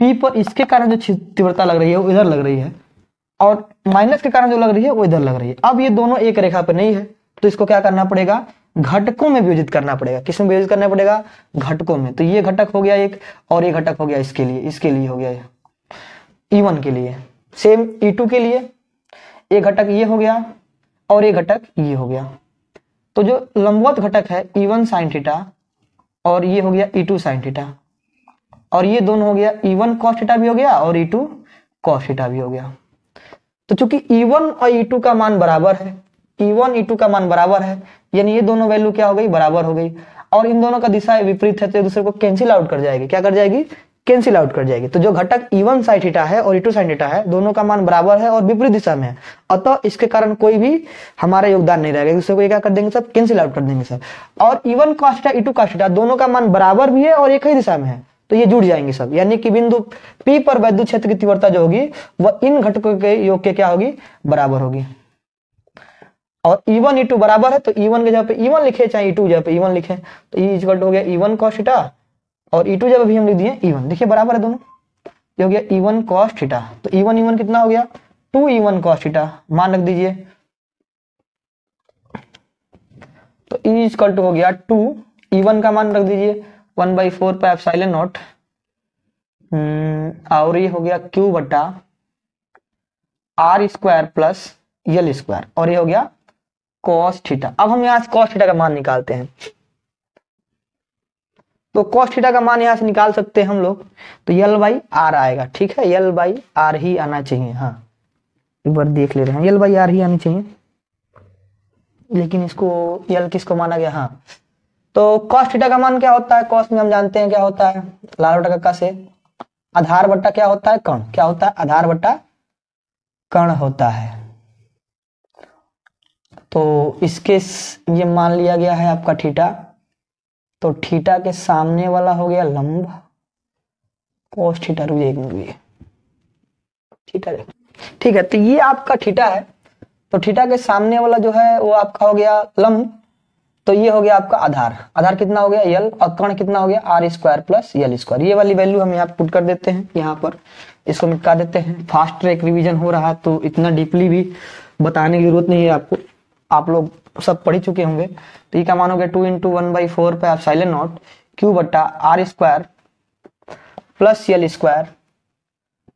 पी पर इसके कारण जो तीव्रता लग रही है वो इधर लग रही है, और माइनस के कारण जो लग रही है वो इधर लग रही है। अब ये दोनों एक रेखा पर नहीं है, तो इसको क्या करना पड़ेगा, घटकों में विभाजित करना पड़ेगा। किसमें विभाजित करना पड़ेगा, घटकों में। तो ये घटक हो गया एक, और ये घटक हो गया इसके लिए हो गया E1 के लिए, सेम E2 के लिए एक घटक ये हो गया और एक घटक ये हो गया। तो जो लंबवत घटक है E1 sin थीटा, और ये हो गया E2 sin थीटा, और ये दोनों हो गया E1 cos थीटा भी हो गया और E2 cos थीटा भी हो गया। तो चूंकि E1 और E2 का मान बराबर है, E1 E2 का मान बराबर है, यानी ये दोनों वैल्यू क्या हो गई, बराबर हो गई, और इन दोनों का दिशा विपरीत है, तो एक दूसरे को कैंसिल आउट कर जाएगी। क्या कर जाएगी, कैंसिल आउट कर जाएगी। तो जो घटक E1 sin थीटा है और E2 sin थीटा है, दोनों का मान बराबर है और विपरीत दिशा में है, अतः इसके कारण कोई भी हमारा योगदान नहीं रहेगा, दूसरे को क्या कर देंगे, सब कैंसिल आउट कर देंगे सब। और E1 cos theta E2 cos theta दोनों का मान बराबर भी है और एक ही दिशा में है, तो ये जुड़ जाएंगे सब, यानी कि बिंदु P पर विद्युत क्षेत्र की तीव्रता जो होगी वह इन घटकों के योग के क्या होगी, बराबर होगी। और E1 E2 बराबर है, तो E1 के जगह पे E1 लिखे, चाहे E2 जगह पे E1 लिखे, तो E इक्वल टू हो गया E1 cos थीटा, और E2 जब भी हम लिख दिए E1, देखिए बराबर है दोनों, ये हो गया E1 cos थीटा। तो E1 कितना हो गया, 2E1 cos थीटा, मान रख दीजिए। तो E इक्वल टू हो गया 2, E1 का मान रख दीजिए 1/4 पाई एप्सिलॉन नॉट, और ये हो गया Q बटा R square plus L square, और ये हो गया cos थीटा। अब हम यहाँ cos थीटा का मान निकालते हैं। तो cos थीटा का मान यहाँ से निकाल सकते हैं हम लोग, तो यल बाई आर आएगा। ठीक है, यल बाई आर ही आना चाहिए। हाँ एक बार देख ले रहे हैं, यल बाई आर ही आनी चाहिए, लेकिन इसको यल किसको माना गया। हाँ तो cos थीटा का मान क्या होता है, cos में हम जानते हैं क्या होता है, लाल बटा कक्का से आधार बट्टा क्या होता है, कर्ण। क्या होता है, आधार बट्टा कर्ण होता है। तो इसके ये मान लिया गया है आपका थीटा, तो थीटा के सामने वाला हो गया लंब, cos थीटा रुकिए थीटा। ठीक है, तो ये आपका थीटा है, तो थीटा के सामने वाला जो है वो आपका हो गया लंब, तो ये हो गया आपका आधार। आधार कितना हो गया यल, और कर्ण कितना हो गया R square plus L square. ये वाली वैल्यू हम यहाँ पुट कर देते हैं, यहाँ पर इसको मिटा देते हैं। फास्ट ट्रैक रिवीजन हो रहा है तो इतना डीपली भी बताने की जरूरत नहीं है आपको, आप लोग सब पढ़ ही चुके होंगे। तो ये क्या मानोगे 2 × 1/4 पे एप्सिलॉन नॉट क्यू बट्टा R square plus L square,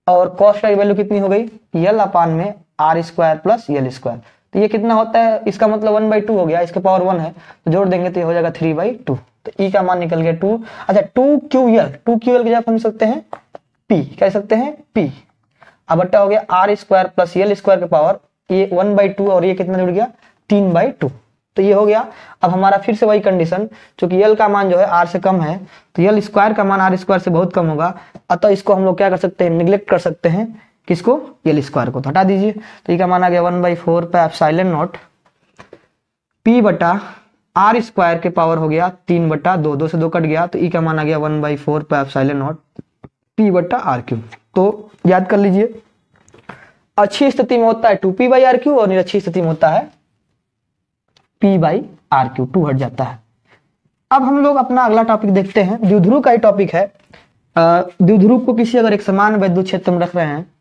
और cos की वैल्यू कितनी हो गई, यल अपान में R square plus L square. तो ये कितना होता है, इसका मतलब 1/2 हो गया, इसके पावर 1 है तो जोड़ देंगे तो ये हो जाएगा 3/2। तो ई का मान निकल गया 2। अच्छा 2QL की जगह हम सकते हैं P, कह सकते हैं P। अब बट्टा हो गया R square plus L square के पावर, ये 1/2 और ये कितना जुड़ गया 3/2। तो ये हो गया। अब हमारा फिर से वही कंडीशन, चूंकि यल का मान जो है आर से कम है तो यल स्क्वायर का मान आर स्क्वायर से बहुत कम होगा, अतः इसको हम लोग क्या कर सकते हैं, निग्लेक्ट कर सकते हैं, किसको, यल स्क्वायर को, तो हटा दीजिए। तो ये का मान आ गया 1/4 पे एप्सिलॉन नॉट P बटा आर स्क्वायर के पावर हो गया 3/2, 2 से 2 कट गया, तो ई का मान आ गया 1/4 पे एप्सिलॉन नॉट P बटा आर क्यू। तो याद कर लीजिए, अच्छी स्थिति में होता है 2P/RQ और निरक्षी स्थिति में होता है P/RQ, 2 हट जाता है। अब हम लोग अपना अगला टॉपिक देखते हैं, द्विध्रुव का ही टॉपिक है। द्विध्रुव को किसी अगर एक समान वैद्युत क्षेत्र में रख रहे हैं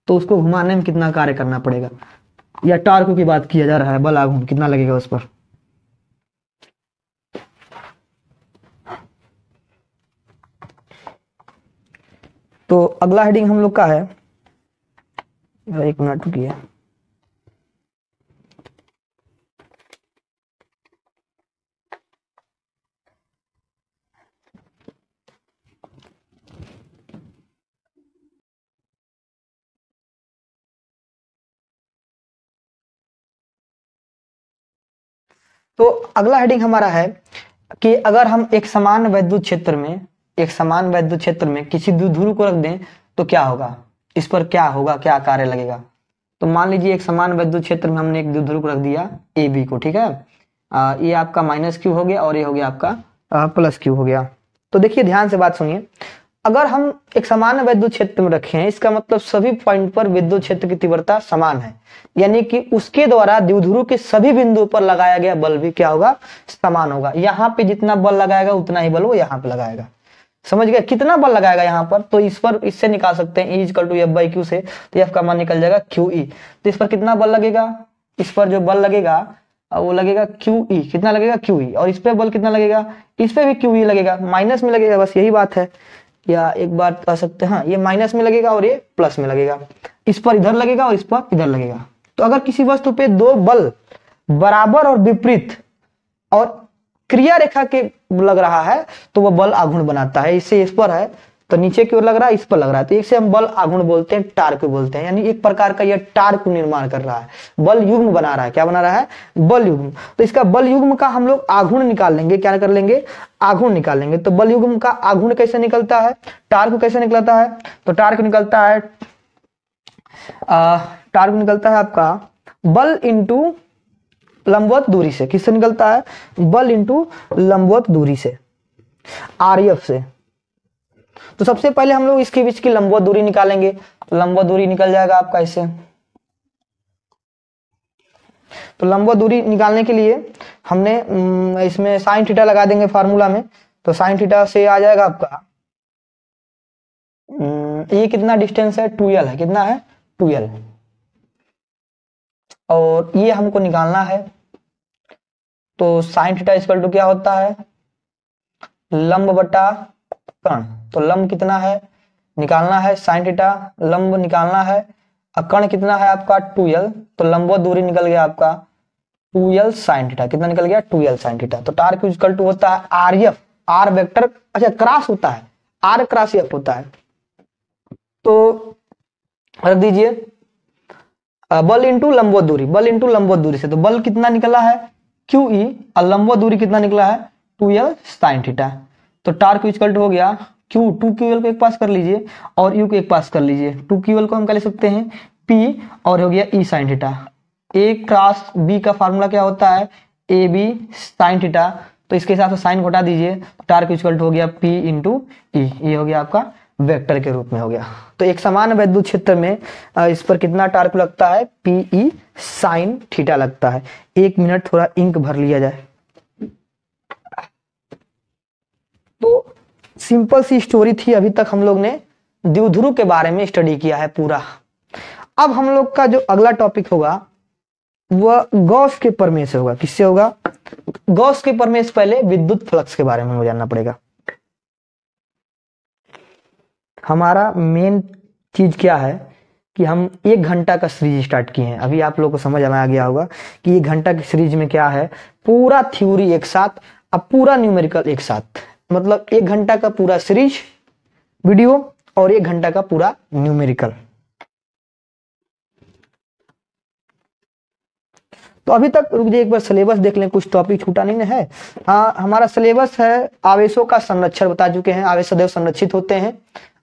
तो उसको घुमाने में कितना कार्य करना पड़ेगा, या टार्क की बात किया जा रहा है, बल आघूर्ण कितना लगेगा उस पर। तो अगला हेडिंग हम लोग का है, एक मिनट रुकिए, तो अगला हेडिंग हमारा है कि अगर हम एक समान वैद्युत क्षेत्र में किसी द्विध्रुव को रख दें तो क्या होगा, इस पर क्या होगा, क्या कार्य लगेगा। तो मान लीजिए एक समान वैद्युत क्षेत्र में हमने एक द्विध्रुव को रख दिया ए बी को, ठीक है। ये आपका -Q हो गया और ये हो गया आपका +Q हो गया। तो देखिए ध्यान से बात सुनिए, अगर हम एक समान वैद्युत क्षेत्र में रखे हैं, इसका मतलब सभी पॉइंट पर विद्युत क्षेत्र की तीव्रता समान है, यानी कि उसके द्वारा द्विध्रुव के सभी बिंदुओं पर लगाया गया बल भी क्या होगा, समान होगा। यहाँ पे जितना बल लगाएगा उतना ही बल वो यहाँ पे लगाएगा। समझ गए, कितना बल लगाएगा यहाँ पर, तो इस पर इससे निकाल सकते हैं E = F/Q से, तो F का मान निकल जाएगा QE। तो इस पर कितना बल लगेगा, इस पर जो बल लगेगा वो लगेगा QE, कितना लगेगा QE, और इस पे बल कितना लगेगा, इस पे भी QE लगेगा, माइनस में लगेगा, बस यही बात है। या एक बात कह सकते हैं, हाँ ये माइनस में लगेगा और ये प्लस में लगेगा, इस पर इधर लगेगा और इस पर इधर लगेगा। तो अगर किसी वस्तु पे दो बल बराबर और विपरीत और क्रिया रेखा के लग रहा है तो वह बल आघूर्ण बनाता है। इससे इस पर है तो नीचे की ओर लग रहा है, इस पर लग रहा है, तो इसे हम बल आघूर्ण बोलते हैं, टार्क बोलते हैं, यानी एक प्रकार का यह टार्क निर्माण कर रहा है, बल युग्म बना रहा है। क्या बना रहा है, बल युग्म। तो इसका बल युग्म का हम लोग आघूर्ण निकाल लेंगे, क्या कर लेंगे, आघूर्ण निकाल लेंगे। तो बल युग्म का आघूर्ण कैसे निकलता है, टार्क कैसे निकलता है, तो टार्क निकलता है आपका बल इंटू लंबवत दूरी से। किससे निकलता है, बल इंटू लंबवत दूरी से, RF से। तो सबसे पहले हम लोग इसके बीच की लंबवत दूरी निकालेंगे, तो लंबवत दूरी निकल जाएगा आपका ऐसे। तो लंबवत दूरी निकालने के लिए हमने इसमें साइन थीटा लगा देंगे फार्मूला में, तो साइन थीटा से आ जाएगा आपका ये कितना डिस्टेंस है, 2L है, कितना है 2L, और ये हमको निकालना है। तो साइन थीटा इक्वल टू क्या होता है, लंब बटा कर्ण। तो लंब कितना है निकालना है, साइन थीटा लंब निकालना है, और कर्ण कितना है आपका 2L। तो लंबवत दूरी निकल गया आपका 2L साइन थीटा, कितना निकल गया 2L साइन थीटा। तो टार्क इक्वल टू होता है RF आर वेक्टर, अच्छा क्रॉस होता है, आर क्रॉस एफ होता है। तो रख दीजिए बल इंटू लंबवत दूरी, बल इंटू लंबवत दूरी से, तो बल कितना निकला है क्यू ई, और लंबवत दूरी कितना निकला है 2l साइन थीटा। तो टार्क इक्वल टू हो गया Q, 2QL को एक पास कर लीजिए और U को एक पास कर लीजिए। 2QL को हम क्या ले सकते हैं P, और हो गया E sine theta. A cross B का फार्मूला क्या होता है AB साइन थीटा, तो इसके हिसाब से साइन घटा दीजिए, टार्क इक्वल टू हो गया P इंटू E, ये हो गया आपका वेक्टर के रूप में हो गया। तो एक समान वैद्युत क्षेत्र में इस पर कितना टार्क लगता है PE साइन थीटा लगता है। 1 मिनट थोड़ा इंक भर लिया जाए। तो सिंपल सी स्टोरी थी, अभी तक हम लोग ने द्विध्रुव के बारे में स्टडी किया है पूरा। अब हम लोग का जो अगला टॉपिक होगा वह गॉस के प्रमेय से होगा। किससे होगा? गॉस के प्रमेय से पहले विद्युत फ्लक्स के बारे में हमें जानना पड़ेगा। हमारा मेन चीज क्या है कि हम 1 घंटा का सीरीज स्टार्ट किए हैं। अभी आप लोगों को समझ में आ गया होगा कि 1 घंटा की सीरीज में क्या है, पूरा थ्योरी एक साथ, अब पूरा न्यूमेरिकल एक साथ, मतलब 1 घंटा का पूरा सीरीज वीडियो और 1 घंटा का पूरा न्यूमेरिकल। तो अभी तक रुक जाइए, एक बार सिलेबस देख लें, कुछ टॉपिक छूटा नहीं ना है। हाँ, हमारा सिलेबस है आवेशों का संरक्षण बता चुके हैं। आवेश सदैव संरक्षित होते हैं,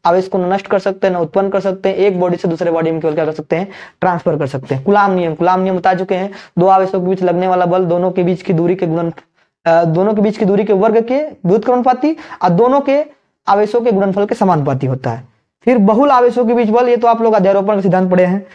आवेश को नष्ट कर सकते हैं, न उत्पन्न कर सकते हैं। एक बॉडी से दूसरे बॉडी में केवल क्या कर सकते हैं, ट्रांसफर कर सकते हैं। कूलाम नियम, कूलाम नियम बता चुके हैं। 2 आवेशों के बीच लगने वाला बल दोनों के बीच की दूरी के वर्ग के व्युत्क्रमानुपाती और दोनों के आवेशों के गुणनफल के समानुपाती होता है। फिर बहुल आवेशों के बीच बल, ये तो आप लोग अध्यारोपण का सिद्धांत पढ़े हैं।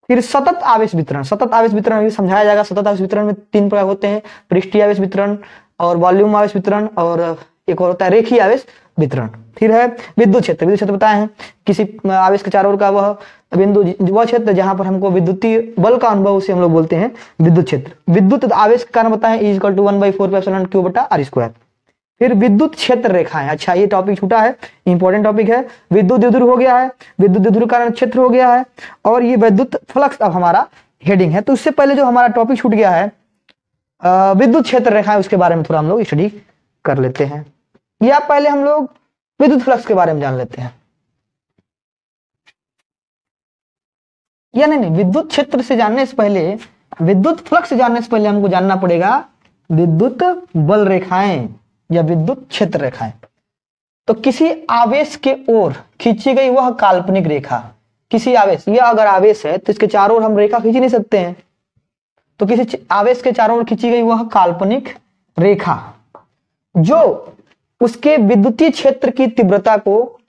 फिर सतत आवेश वितरण, सतत आवेश वितरण अभी समझाया जाएगा। सतत आवेश वितरण में 3 प्रकार होते हैं, पृष्ठीय आवेश वितरण और वॉल्यूम आवेश वितरण, और एक और होता है रेखीय आवेश वितरण। फिर है विद्युत क्षेत्र, विद्युत क्षेत्र बताए हैं किसी आवेश के चारों ओर का वह बिंदु, वह क्षेत्र जहां पर हमको विद्युतीय बल का अनुभव, उसे हम लोग बोलते हैं विद्युत क्षेत्र। विद्युत आवेश के कारण बताएं E = 1/4π/Q/r²। फिर विद्युत क्षेत्र रेखाएं, अच्छा ये टॉपिक छूटा है, इंपॉर्टेंट टॉपिक है। विद्युत द्विध्रुव हो गया है, विद्युत द्विध्रुव कारण क्षेत्र हो गया है, और ये विद्युत फ्लक्स अब हमारा हेडिंग है। तो इससे पहले जो हमारा टॉपिक छूट गया है विद्युत क्षेत्र रेखाएं, उसके बारे में थोड़ा हम लोग स्टडी कर लेते हैं, या पहले हम लोग विद्युत फ्लक्स के बारे में जान लेते हैं। या नहीं, विद्युत क्षेत्र से जानने से पहले, विद्युत फ्लक्स से जानने से पहले हमको जानना पड़ेगा विद्युत बल रेखाएं या विद्युत क्षेत्र रेखाएं। तो किसी आवेश के ओर खींची गई वह काल्पनिक रेखा, किसी आवेश, यह अगर आवेश है तो इसके चारों ओर हम रेखा खींच नहीं सकते हैं, तो किसी आवेश के चारों ओर खींची गई वह काल्पनिक रेखा जो उसके विद्युतीय क्षेत्र की तीव्रता को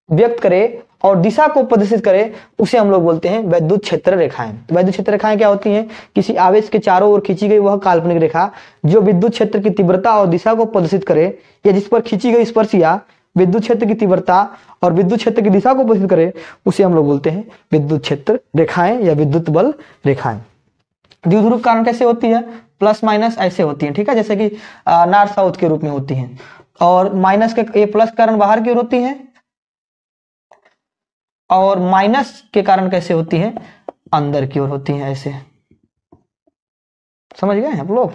व्यक्त करे और दिशा को प्रदर्शित करे, उसे हम लोग बोलते हैं वैद्युत क्षेत्र रेखाएं। तो वैद्युत क्षेत्र रेखाएं क्या होती हैं? किसी आवेश के चारों ओर खींची गई वह काल्पनिक रेखा जो विद्युत क्षेत्र की तीव्रता और दिशा को प्रदर्शित करे, या जिस पर खींची गई स्पर्शिया विद्युत क्षेत्र की तीव्रता और विद्युत क्षेत्र की दिशा को प्रदर्शित करे, उसे हम लोग बोलते हैं विद्युत क्षेत्र रेखाएं या विद्युत बल रेखाएं। द्विध्रुव कारण कैसे होती है? प्लस माइनस ऐसे होती है, ठीक है, जैसे कि नॉर्थ साउथ के रूप में होती हैं, और माइनस के ए प्लस कारण बाहर की ओर होती है, और माइनस के कारण कैसे होती है? अंदर की ओर होती है। ऐसे समझ गए आप लोग?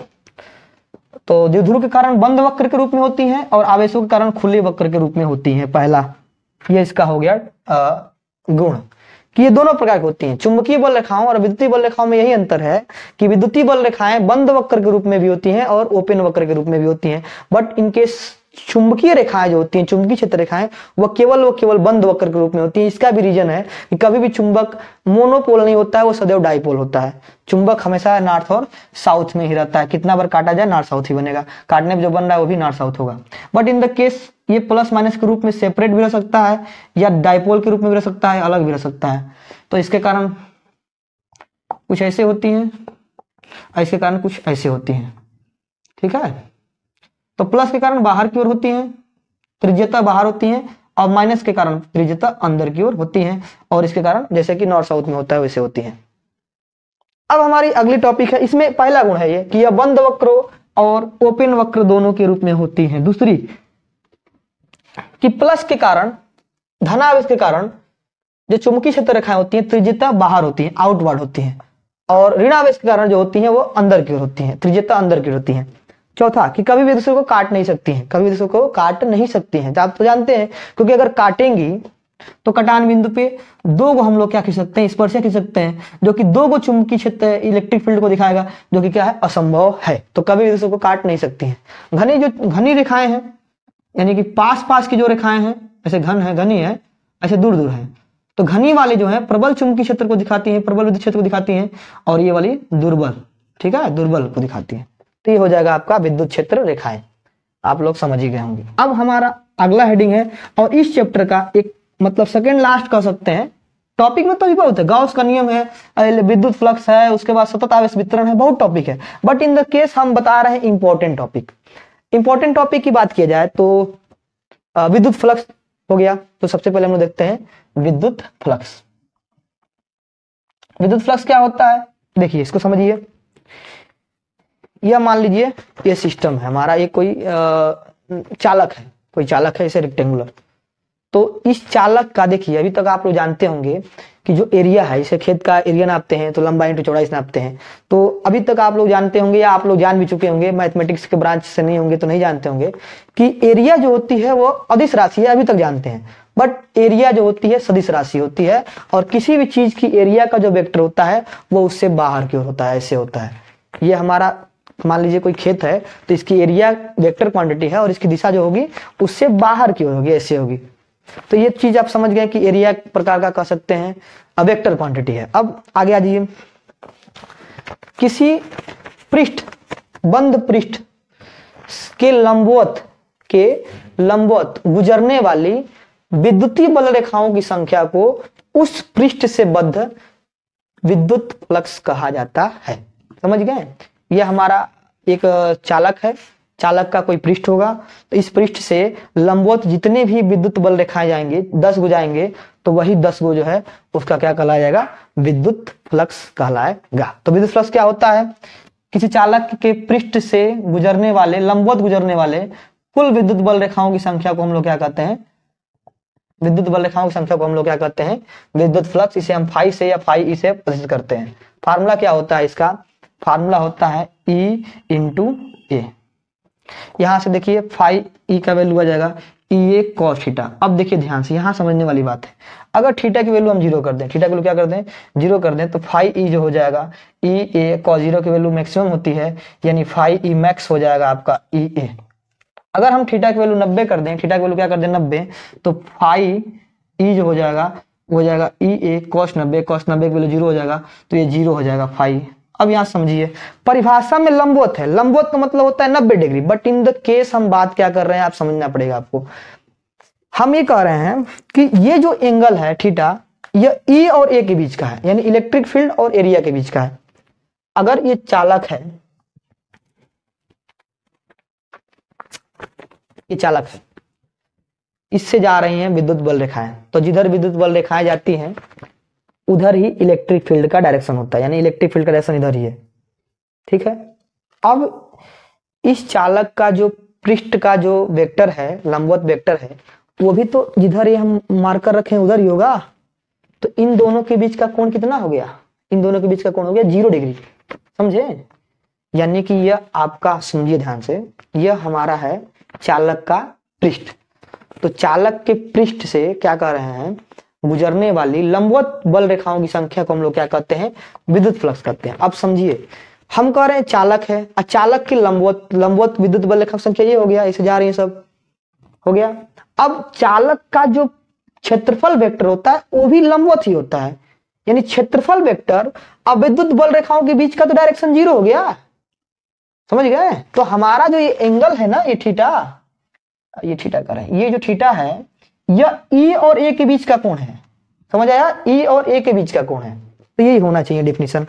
तो द्विध्रुव के कारण बंद वक्र के रूप में होती हैं, और आवेशों के कारण खुले वक्र के रूप में होती हैं। पहला ये इसका हो गया गुण कि ये दोनों प्रकार की होती हैं। चुंबकीय बल रेखाओं और विद्युतीय बल रेखाओं में यही अंतर है कि विद्युतीय बल रेखाएं बंद वक्र के रूप में भी होती हैं और ओपन वक्र के रूप में भी होती हैं, बट इनके चुंबकीय रेखाएं जो होती हैं, चुंबकीय क्षेत्र रेखाएं, वह केवल बंद वक्र के रूप में होती है। इसका भी रीजन है कि कभी भी चुंबक मोनोपोल नहीं होता है, वो सदैव डाइपोल होता है। चुंबक हमेशा नॉर्थ और साउथ में ही रहता है, कितना बार काटा जाए नॉर्थ साउथ ही बनेगा, काटने में जो बन रहा है वो भी नॉर्थ साउथ होगा। बट इन द केस ये प्लस माइनस के रूप में सेपरेट भी रह सकता है, या डाइपोल के रूप में भी रह सकता है, अलग भी रह सकता है। तो इसके कारण कुछ ऐसे होती हैं, ऐसे कारण कुछ ऐसे होती हैं, ठीक है। तो प्लस के कारण बाहर की ओर होती हैं, त्रिज्यता बाहर होती है, और माइनस के कारण त्रिज्यता अंदर की ओर होती है, और इसके कारण जैसे कि नॉर्थ साउथ में होता है वैसे होती है। अब हमारी अगली टॉपिक है, इसमें पहला गुण है ये कि यह बंद वक्रों और ओपन वक्र दोनों के रूप में होती है। दूसरी कि प्लस के कारण, धनावेश के कारण जो चुंबकीय क्षेत्र रेखाएं होती हैं त्रिज्यता बाहर होती है, आउटवर्ड होती है, और ऋणावेश के कारण जो होती है वो अंदर की ओर होती है, त्रिज्यता अंदर की ओर होती है। चौथा कि कभी भी एक दूसरे को काट नहीं सकती हैं, कभी भी दूसरे को काट नहीं सकती हैं, आप तो जानते हैं, क्योंकि अगर काटेंगी तो कटान बिंदु पे दो को हम लोग क्या खींच सकते हैं, स्पर्शक खींच सकते हैं, जो कि दो को चुंबकीय क्षेत्र इलेक्ट्रिक फील्ड को दिखाएगा, जो कि क्या है, असंभव है। तो कभी भी दूसरे को काट नहीं सकती हैं। घनी रेखाएं हैं, यानी कि पास पास की जो रेखाएं हैं, ऐसे घन है, घनी है, ऐसे दूर दूर है, तो घनी वाले जो है प्रबल चुंबकीय क्षेत्र को दिखाती हैं, प्रबल विद्युत क्षेत्र को दिखाती हैं, और ये वाली दुर्बल, ठीक है, दुर्बल को दिखाती है। तो ये हो जाएगा आपका विद्युत क्षेत्र रेखाएं। आप लोग समझ ही गए होंगे। अब हमारा अगला हेडिंग है, और इस चैप्टर का एक मतलब सेकेंड लास्ट कह सकते हैं, टॉपिक में तो भी बहुत है, गाउस का नियम है, विद्युत फ्लक्स है, उसके बाद सतत आवेश वितरण है, बहुत टॉपिक है, बट इन द केस हम बता रहे हैं इंपॉर्टेंट टॉपिक। इंपॉर्टेंट टॉपिक की बात किया जाए तो विद्युत फ्लक्स हो गया। तो सबसे पहले हम लोग देखते हैं विद्युत फ्लक्स। विद्युत फ्लक्स क्या होता है, देखिए इसको समझिए। यह मान लीजिए ये सिस्टम है हमारा, ये कोई चालक है, कोई चालक है, इसे रेक्टेंगुलर। तो इस चालक का देखिए, अभी तक आप लोग जानते होंगे कि जो एरिया है, इसे खेत का एरिया नापते हैं तो लंबाई इंटू चौड़ाई से नापते हैं। तो अभी तक आप लोग जानते होंगे, या आप लोग जान भी चुके होंगे, मैथमेटिक्स के ब्रांच से नहीं होंगे तो नहीं जानते होंगे कि एरिया जो होती है वो अदिश राशि है, अभी तक जानते हैं, बट एरिया जो होती है सदिश राशि होती है, और किसी भी चीज की एरिया का जो वेक्टर होता है वो उससे बाहर की ओर होता है, ऐसे होता है। ये हमारा मान लीजिए कोई खेत है, तो इसकी एरिया वेक्टर क्वांटिटी है, और इसकी दिशा जो होगी उससे बाहर की ओर होगी, ऐसे होगी। तो ये चीज आप समझ गए कि एरिया प्रकार का कह सकते हैं वेक्टर क्वांटिटी है। अब आगे आ जाइए, किसी पृष्ठ, बंद पृष्ठ के लंबवत गुजरने वाली विद्युतीय बल रेखाओं की संख्या को उस पृष्ठ से बद्ध विद्युत फ्लक्स कहा जाता है। समझ गए? यह हमारा एक चालक है, चालक का कोई पृष्ठ होगा, तो इस पृष्ठ से लंबवत जितने भी विद्युत बल रेखाएं जाएंगे, 10 गो जाएंगे, तो वही 10 गो जो है उसका क्या कहलाया जाएगा, विद्युत फ्लक्स कहलाएगा। तो विद्युत फ्लक्स क्या होता है, किसी चालक के पृष्ठ से गुजरने वाले, लंबवत गुजरने वाले कुल विद्युत बल रेखाओं की संख्या को हम लोग क्या कहते हैं, विद्युत बल रेखाओं की संख्या को हम लोग क्या कहते हैं, विद्युत फ्लक्स। इसे हम फाई से या फाई ई से प्रदर्शित करते हैं। फार्मूला क्या होता है इसका, फार्मूला होता है E इंटू ए। यहां से देखिए फाई ई का वैल्यू आ जाएगा ई ए कॉस थीटा। अब देखिए ध्यान से, यहां समझने वाली बात है, अगर थीटा की वैल्यू हम जीरो कर दें, थीटा की वैल्यू क्या कर दें, जीरो कर दें, तो फाई ई जो हो जाएगा ई ए कॉस जीरो की वैल्यू मैक्सिमम होती है, यानी फाई ई मैक्स हो जाएगा आपका ई ए। अगर हम थीटा की वैल्यू 90 कर दें, थीटा की वैल्यू क्या कर दें 90, तो फाई ई जो हो जाएगा ई ए कॉस 90, कॉस 90 की वैल्यू जीरो हो जाएगा, तो ये जीरो हो जाएगा फाई। अब यहां समझिए, परिभाषा में लंबवत है, लंबवत का मतलब होता है 90 degree, but in the case हम बात क्या कर रहे हैं, आप समझना पड़ेगा आपको। हम ये कह रहे हैं कि ये जो एंगल है थीटा, ये ई और ए के बीच का है, यानी इलेक्ट्रिक फील्ड और एरिया के बीच का है। अगर ये चालक है, ये चालक है, इससे जा रही हैं विद्युत बल रेखाएं, तो जिधर विद्युत बल रेखाएं जाती हैं उधर ही इलेक्ट्रिक फील्ड का डायरेक्शन होता है, यानी इलेक्ट्रिक फील्ड का डायरेक्शन इधर ही है, ठीक है। अब इस चालक का जो पृष्ठ का जो वेक्टर है, लंबवत वेक्टर है, वो भी तो जिधर ये हम मार्कर रखे उधर ही होगा। तो इन दोनों के बीच का कोण कितना हो गया, इन दोनों के बीच का कोण हो गया 0 डिग्री, समझे। यानी कि यह आपका, समझिए ध्यान से, यह हमारा है चालक का पृष्ठ। तो चालक के पृष्ठ से क्या कर रहे हैं, गुजरने वाली लंबवत बल रेखाओं की संख्या को हम लोग क्या कहते हैं, विद्युत फ्लक्स कहते हैं। अब समझिए, हम कह रहे हैं चालक है, चालक की लंबवत विद्युत बल रेखा संख्या ये हो गया, इसे जा रही है, सब हो गया। अब चालक का जो क्षेत्रफल वेक्टर होता है वो भी लंबवत ही होता है, यानी क्षेत्रफल वेक्टर अब विद्युत बल रेखाओं के बीच का तो डायरेक्शन 0 हो गया, समझ गए। तो हमारा जो ये एंगल है ना, ये थीटा कर रहे हैं, ये जो थीटा है यह ई और ए के बीच का कोण है, समझ आया, ई और ए के बीच का कोण है। तो यही होना चाहिए डेफिनेशन।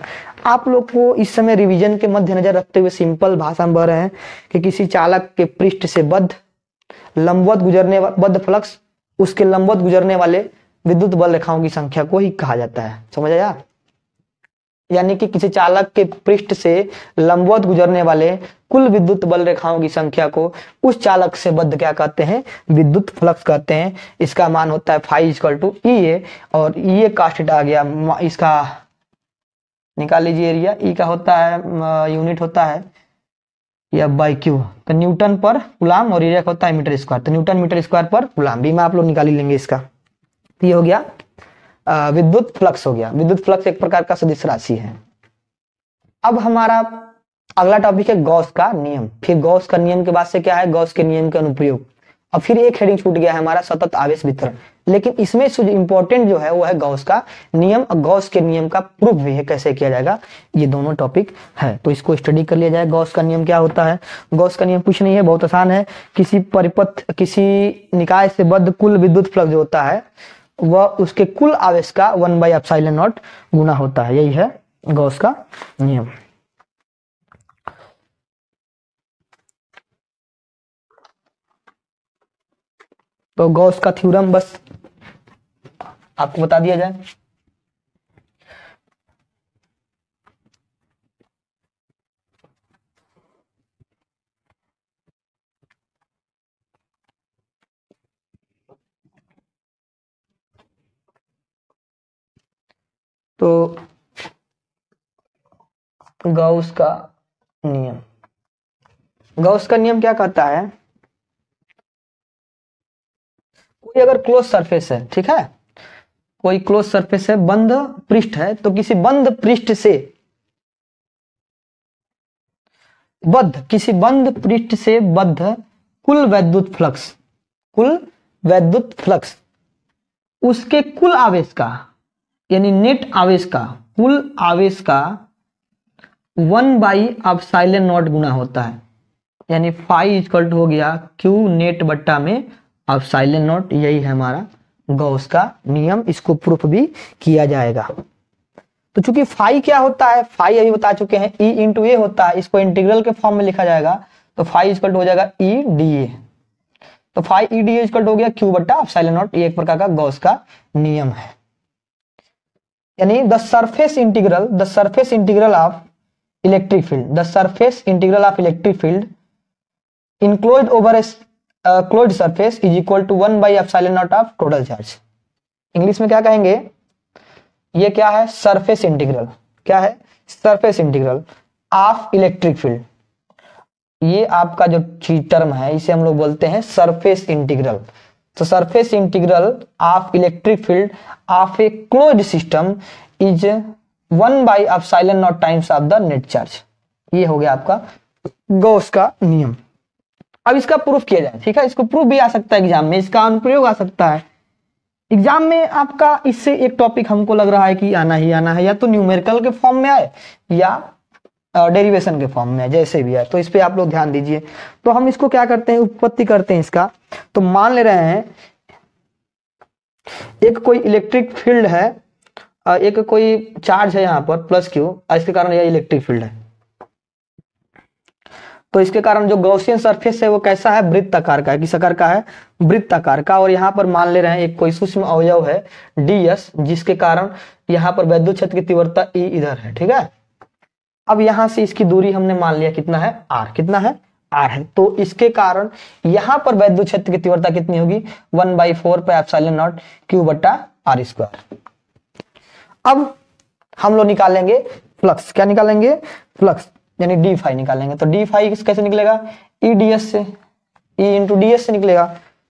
आप लोग को इस समय रिवीजन के मद्देनजर रखते हुए सिंपल भाषा में बह रहे हैं कि किसी चालक के पृष्ठ से बद्ध फ्लक्स, उसके लंबवत गुजरने वाले विद्युत बल रेखाओं की संख्या को ही कहा जाता है, समझ आया। यानी कि किसी चालक के पृष्ठ से लंबवत गुजरने वाले कुल विद्युत बल रेखाओं की संख्या को उस चालक से बद्ध क्या कहते हैं, विद्युत फ्लक्स कहते हैं। इसका मान होता है फाई इक्वल टू ई ए, और ई ए कास्ट आ गया, इसका निकाल लीजिए एरिया, ई का होता है यूनिट होता है या बाई क्यू, तो न्यूटन पर कूलाम, और एरिया होता है मीटर स्क्वायर, तो न्यूटन मीटर स्क्वायर पर कूलाम भी में आप लोग निकाल ही लेंगे इसका। तो ये हो गया विद्युत फ्लक्स हो गया। विद्युत फ्लक्स एक प्रकार का सदिश राशि है। अब हमारा अगला टॉपिक है गॉस का नियम। फिर गॉस का नियम के बाद से क्या है, गॉस के नियम के अनुप्रयोग। और फिर एक हेडिंग छूट गया है हमारा सतत आवेश वितरण, लेकिन इसमें जो इम्पोर्टेंट जो है वो है गॉस का नियम, और गॉस के नियम का प्रूफ भी है कैसे किया जाएगा, ये दोनों टॉपिक है, तो इसको स्टडी कर लिया जाए। गॉस का नियम क्या होता है? गॉस का नियम कुछ नहीं है, बहुत आसान है। किसी परिपथ, किसी निकाय से बद्ध कुल विद्युत फ्लक्स जो होता है वह उसके कुल आवेश का 1/ε0 गुना होता है, यही है गॉस का नियम। तो गॉस का थ्योरम बस आपको बता दिया जाए। तो गॉस का नियम, गॉस का नियम क्या कहता है, कोई अगर क्लोज सरफेस है, ठीक है, कोई क्लोज सरफेस है, बंद पृष्ठ है, तो किसी बंद पृष्ठ से बद्ध, किसी बंद पृष्ठ से बद्ध कुल वैद्युत फ्लक्स, कुल वैद्युत फ्लक्स उसके कुल आवेश का, यानी नेट आवेश का, कुल आवेश का 1/ε0 गुना होता है, यानी फाई इक्वल टू हो गया क्यू नेट बट्टा में ε0। यही है हमारा गॉस का नियम, इसको प्रूफ भी किया जाएगा। तो चूंकि फाई क्या होता है, फाई अभी बता चुके हैं, ई इंटू ए होता है, इसको इंटीग्रल के फॉर्म में लिखा जाएगा, तो फाई इक्वल टू हो जाएगा ई डी ए, तो phi E D A equal to हो गया क्यू बट्टा ε0। ये एक प्रकार का गॉस का नियम है। यानी the surface integral of electric field, the surface integral of electric field enclosed over a closed surface is equal to 1/ε0 of total charge. English में क्या कहेंगे, ये क्या है, सरफेस इंटीग्रल, क्या है, surface integral of electric field. ये आपका जो टर्म है इसे हम लोग बोलते हैं सरफेस इंटीग्रल। तो surface integral of electric field of a closed system is 1/ε0 times of the net charge. ये हो गया आपका गॉस का नियम। अब इसका प्रूफ किया जाए, ठीक है, इसको प्रूफ भी आ सकता है एग्जाम में, इसका अनुप्रयोग आ सकता है एग्जाम में आपका। इससे एक टॉपिक हमको लग रहा है कि आना ही आना है, या तो न्यूमेरिकल के फॉर्म में आए या डेरिवेशन के फॉर्म में आए, जैसे भी आए, तो इस पे आप लोग ध्यान दीजिए। तो हम इसको क्या करते हैं, उत्पत्ति करते हैं इसका। तो मान ले रहे हैं एक कोई इलेक्ट्रिक फील्ड है, एक कोई चार्ज है यहाँ पर प्लस क्यू, इसके कारण यह इलेक्ट्रिक फील्ड है। तो इसके कारण जो गॉसियन सरफेस है वो कैसा है, वृत्ताकार का है, किस आकार का है, वृत्ताकार का। और यहाँ पर मान ले रहे हैं एक कोई सूक्ष्म अवयव है ds, जिसके कारण यहाँ पर वैद्युत क्षेत्र की तीव्रता E इधर है, ठीक है। अब यहाँ से इसकी दूरी हमने मान लिया कितना है, r, कितना है, r है। तो इसके कारण यहाँ पर वैद्युत क्षेत्र की तीव्रता कितनी होगी, 1/4πε0 q बट्टा r स्क्वायर। अब हम लोग निकालेंगे फ्लक्स, क्या निकालेंगे, फ्लक्स, यानी डी फाई निकालेंगे। तो डी फाई कैसे निकलेगा, ई डी एस से, ई इंटू डी एस से निकलेगा।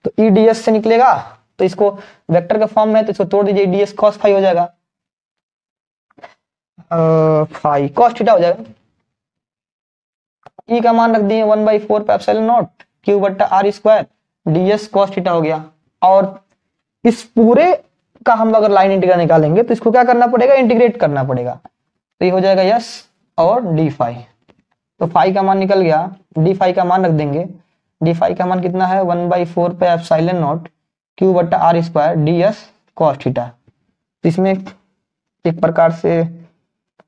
तो ई डी एस से निकलेगा, तो इसको वेक्टर के फॉर्म में है तो इसको तोड़ दीजिए, डी एस कॉस फाई हो जाएगा, फाई कॉस थीटा हो जाएगा। ई का मान रख दिए 1/4πε0 क्यू बट्टा R square, D S cos theta हो गया। और इस पूरे का हम अगर लाइन इंटीग्रल निकालेंगे तो इसको क्या करना पड़ेगा, इंटीग्रेट करना पड़ेगा। तो ये हो जाएगा यस और डी फाई। तो फाई का मान निकल गया, डी फाई का मान रख देंगे, डी फाई का मान कितना है, 1/4πε0 क्यू बट्टा R square D S cos theta. तो इसमें एक प्रकार से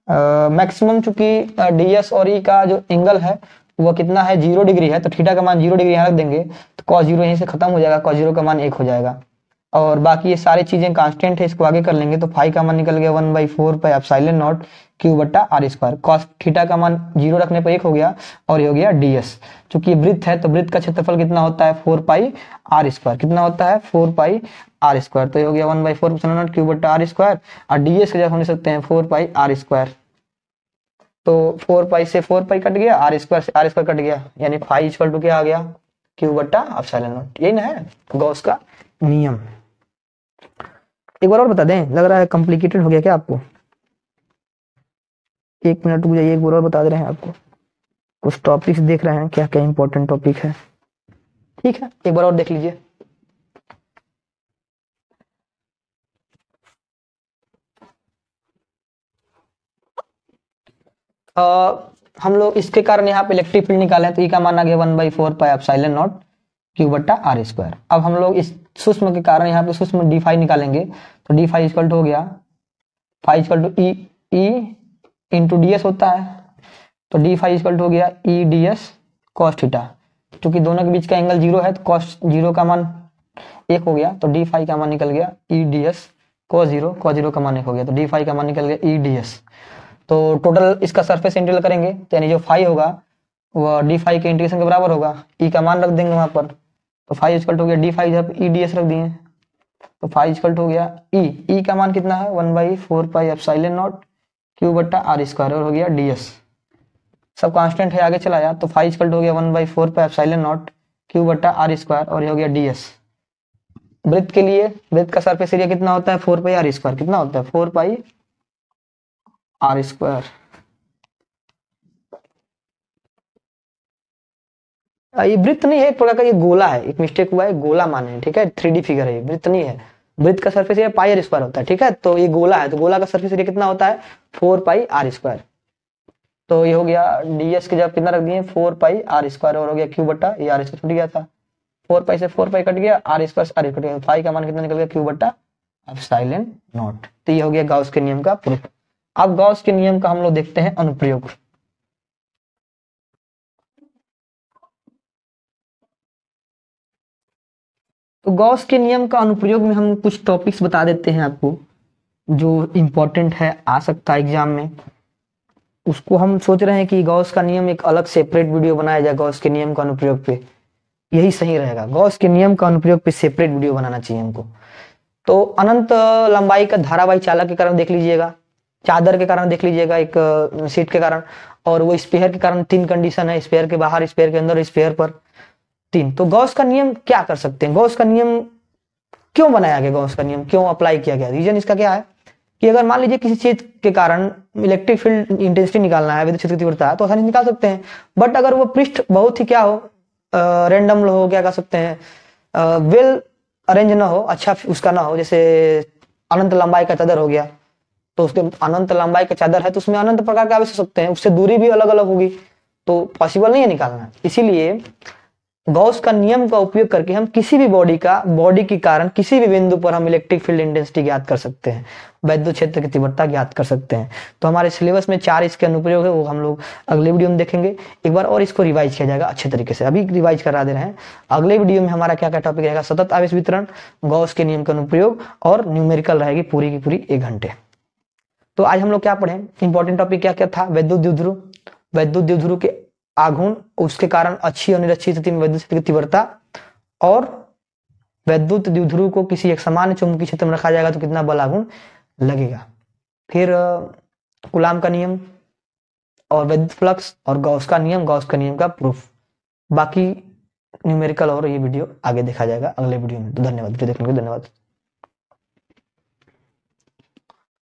मैक्सिमम, चूंकि डी एस और ई का जो एंगल है वो कितना है, 0 डिग्री है, तो थीटा का मान 0 डिग्री यहाँ रख देंगे, तो कॉस 0 यहीं से खत्म हो जाएगा, कॉस 0 का मान 1 हो जाएगा। और बाकी ये सारी चीजें कांस्टेंट है, इसको आगे कर लेंगे। तो फाई का मान निकल गया 1/4πε0 क्यू बट्टा आर स्क्वायर, कॉस थीटा का मान 0 रखने पर 1 हो गया, और ये हो गया डी एस। चूंकि वृत्त है तो वृत्त का क्षेत्रफल कितना होता है, 4πr स्क्वायर, कितना होता है, 4πr स्क्वायर। तो ये हो गया 1/4πε0 क्यू बट्टा आर स्क्वायर, और डी एस की जगह हम लिख सकते हैं 4πr स्क्वायर। तो 4 पाई से 4 पाई कट गया, आर स्क्वायर से आर स्क्वायर कट गया, यानी फाई इक्वल टू क्या आ गया, क्यू बट्टा एप्सिलॉन नॉट। यही ना है गॉस का नियम। एक बार और बता दें, लग रहा है कॉम्प्लिकेटेड हो गया क्या आपको? 1 मिनट रुक जाइए, एक बार और बता दे रहे हैं आपको। कुछ टॉपिक्स देख रहे हैं क्या क्या इंपॉर्टेंट टॉपिक है। ठीक है, एक बार और देख लीजिए। हम लोग इसके कारण यहाँ पे इलेक्ट्रिक फील्ड निकालें तो ई का मान आ गया 1/4 पाई एप्सिलॉन नॉट क्यू बट्टा आर स्क्वायर। अब हम लोग इस सूक्ष्म के कारण यहाँ पे सूक्ष्म डी फाई निकालेंगे, तो डी फाई इक्वल टू हो गया, phi equal to E into D S होता है, तो डी फाई इक्वल टू हो गया E D S cos theta. क्योंकि दोनों के बीच का एंगल 0 है तो कॉस 0 का मान 1 हो गया, तो डी फाई का मान निकल गया ई डी एस कॉस 0 का मान 1 हो गया, तो डी फाई का मान निकल गया ई डी एस। तो टोटल इसका सरफेस इंटीग्रल करेंगे तो यानी जो फाई होगा वह डी फाई के इंटीग्रेशन के बराबर होगा, ई का मान रख देंगे वहां पर, तो फाई इक्वल टू हो गया डी फाई, जब ई डी एस रख दिए तो फाई इक्वल टू हो गया ई का मान कितना है 1/4 पाई एप्सिलॉन नॉट क्यू बट्टा आर स्क्वायर, और हो गया डी एस, सब कांस्टेंट है आगे चलाया, तो फाई इक्वल टू हो गया 1/4 पाई एप्सिलॉन नॉट क्यू बट्टा आर स्क्वायर, और ये हो गया डी एस। वृत्त के लिए वृत्त का सरफेस एरिया कितना होता है 4 पाई आर स्क्वायर, कितना होता है 4 पाई आर स्क्वायर। ये वृत्त नहीं है, एक प्रकार का ये गोला है, एक मिस्टेक हुआ है, गोला माने, ठीक है, 3D फिगर है, वृत्त नहीं है। वृत्त का surface area pi R square होता है, ठीक है, तो ये गोला है, तो गोला का सरफेस एरिया कितना होता है 4 पाई आर स्क्वायर। तो ये हो गया ds की जगह कितना रख दिए 4 पाई आर स्क्वायर, और हो गया क्यू बट्टा, ये आर स्क्वायर छूट गया था, 4 पाई से 4 पाई कट गया, आर स्क्वायर से आर कट गया, फाई का मान कितना निकल गया क्यू बट्टा एप्सिलॉन नॉट। तो ये हो गया गॉस के नियम का प्रूफ। अब गॉस के नियम का हम लोग देखते हैं अनुप्रयोग। तो गॉस के नियम का अनुप्रयोग में हम कुछ टॉपिक्स बता देते हैं आपको जो इंपॉर्टेंट है, आ सकता है एग्जाम में। उसको हम सोच रहे हैं कि गॉस का नियम एक अलग सेपरेट वीडियो बनाया जाए गॉस के नियम का अनुप्रयोग पे, यही सही रहेगा, गॉस के नियम का अनुप्रयोग पे सेपरेट वीडियो बनाना चाहिए हमको। तो अनंत लंबाई का धारावाही चालक के कारण देख लीजिएगा, चादर के कारण देख लीजिएगा, एक सीट के कारण, और वो स्पेयर के कारण 3 कंडीशन है, स्पेयर के बाहर, स्पेयर के अंदर, स्पेयर पर 3। तो गॉस का नियम क्या कर सकते हैं, गॉस का नियम क्यों बनाया गया, गॉस का नियम क्यों अप्लाई किया गया, रीजन इसका क्या है कि अगर मान लीजिए किसी चीज के कारण इलेक्ट्रिक फील्ड इंटेंसिटी निकालना है, विद्युत क्षेत्र की तीव्रता, तो आसानी से निकाल सकते हैं। बट अगर वो पृष्ठ बहुत ही क्या हो, रैंडम हो, क्या कह सकते हैं, वेल अरेंज ना हो, अच्छा उसका ना हो, जैसे अनंत लंबाई का चादर हो गया, तो उसके अनंत लंबाई का चादर है तो उसमें अनंत प्रकार के आवेश हो सकते हैं, उससे दूरी भी अलग अलग होगी, तो पॉसिबल नहीं है निकालना। इसीलिए गॉस का नियम का उपयोग करके हम किसी भी बॉडी के कारण किसी भी बिंदु पर हम इलेक्ट्रिक फील्ड इंटेंसिटी ज्ञात कर सकते हैं, वैद्युत क्षेत्र की तीव्रता ज्ञात कर सकते हैं। तो हमारे सिलेबस में 4 इसके अनुप्रयोग है, वो हम लोग अगले वीडियो में देखेंगे एक बार, और इसको रिवाइज किया जाएगा अच्छे तरीके से, अभी रिवाइज करा दे रहे हैं। अगले वीडियो में हमारा क्या क्या टॉपिक रहेगा, सतत आवेश वितरण, गॉस के नियम का अनुप्रयोग, और न्यूमेरिकल रहेगी पूरी की पूरी 1 घंटे। तो आज हम लोग क्या पढ़े, इंपॉर्टेंट टॉपिक क्या क्या था, वैद्युत द्विध्रुव के आघूर्ण, उसके कारण अच्छी और निरक्षी स्थिति में विद्युत क्षेत्र की तीव्रता, और वैद्युत द्विध्रुव को किसी एक समान चुंबकीय क्षेत्र में रखा जाएगा तो कितना बल आघूर्ण लगेगा। फिर कूलाम का नियम, और विद्युत फ्लक्स, और गॉस का नियम का प्रूफ। बाकी न्यूमेरिकल और ये वीडियो आगे देखा जाएगा अगले वीडियो में। तो धन्यवाद, वीडियो देखने के लिए धन्यवाद।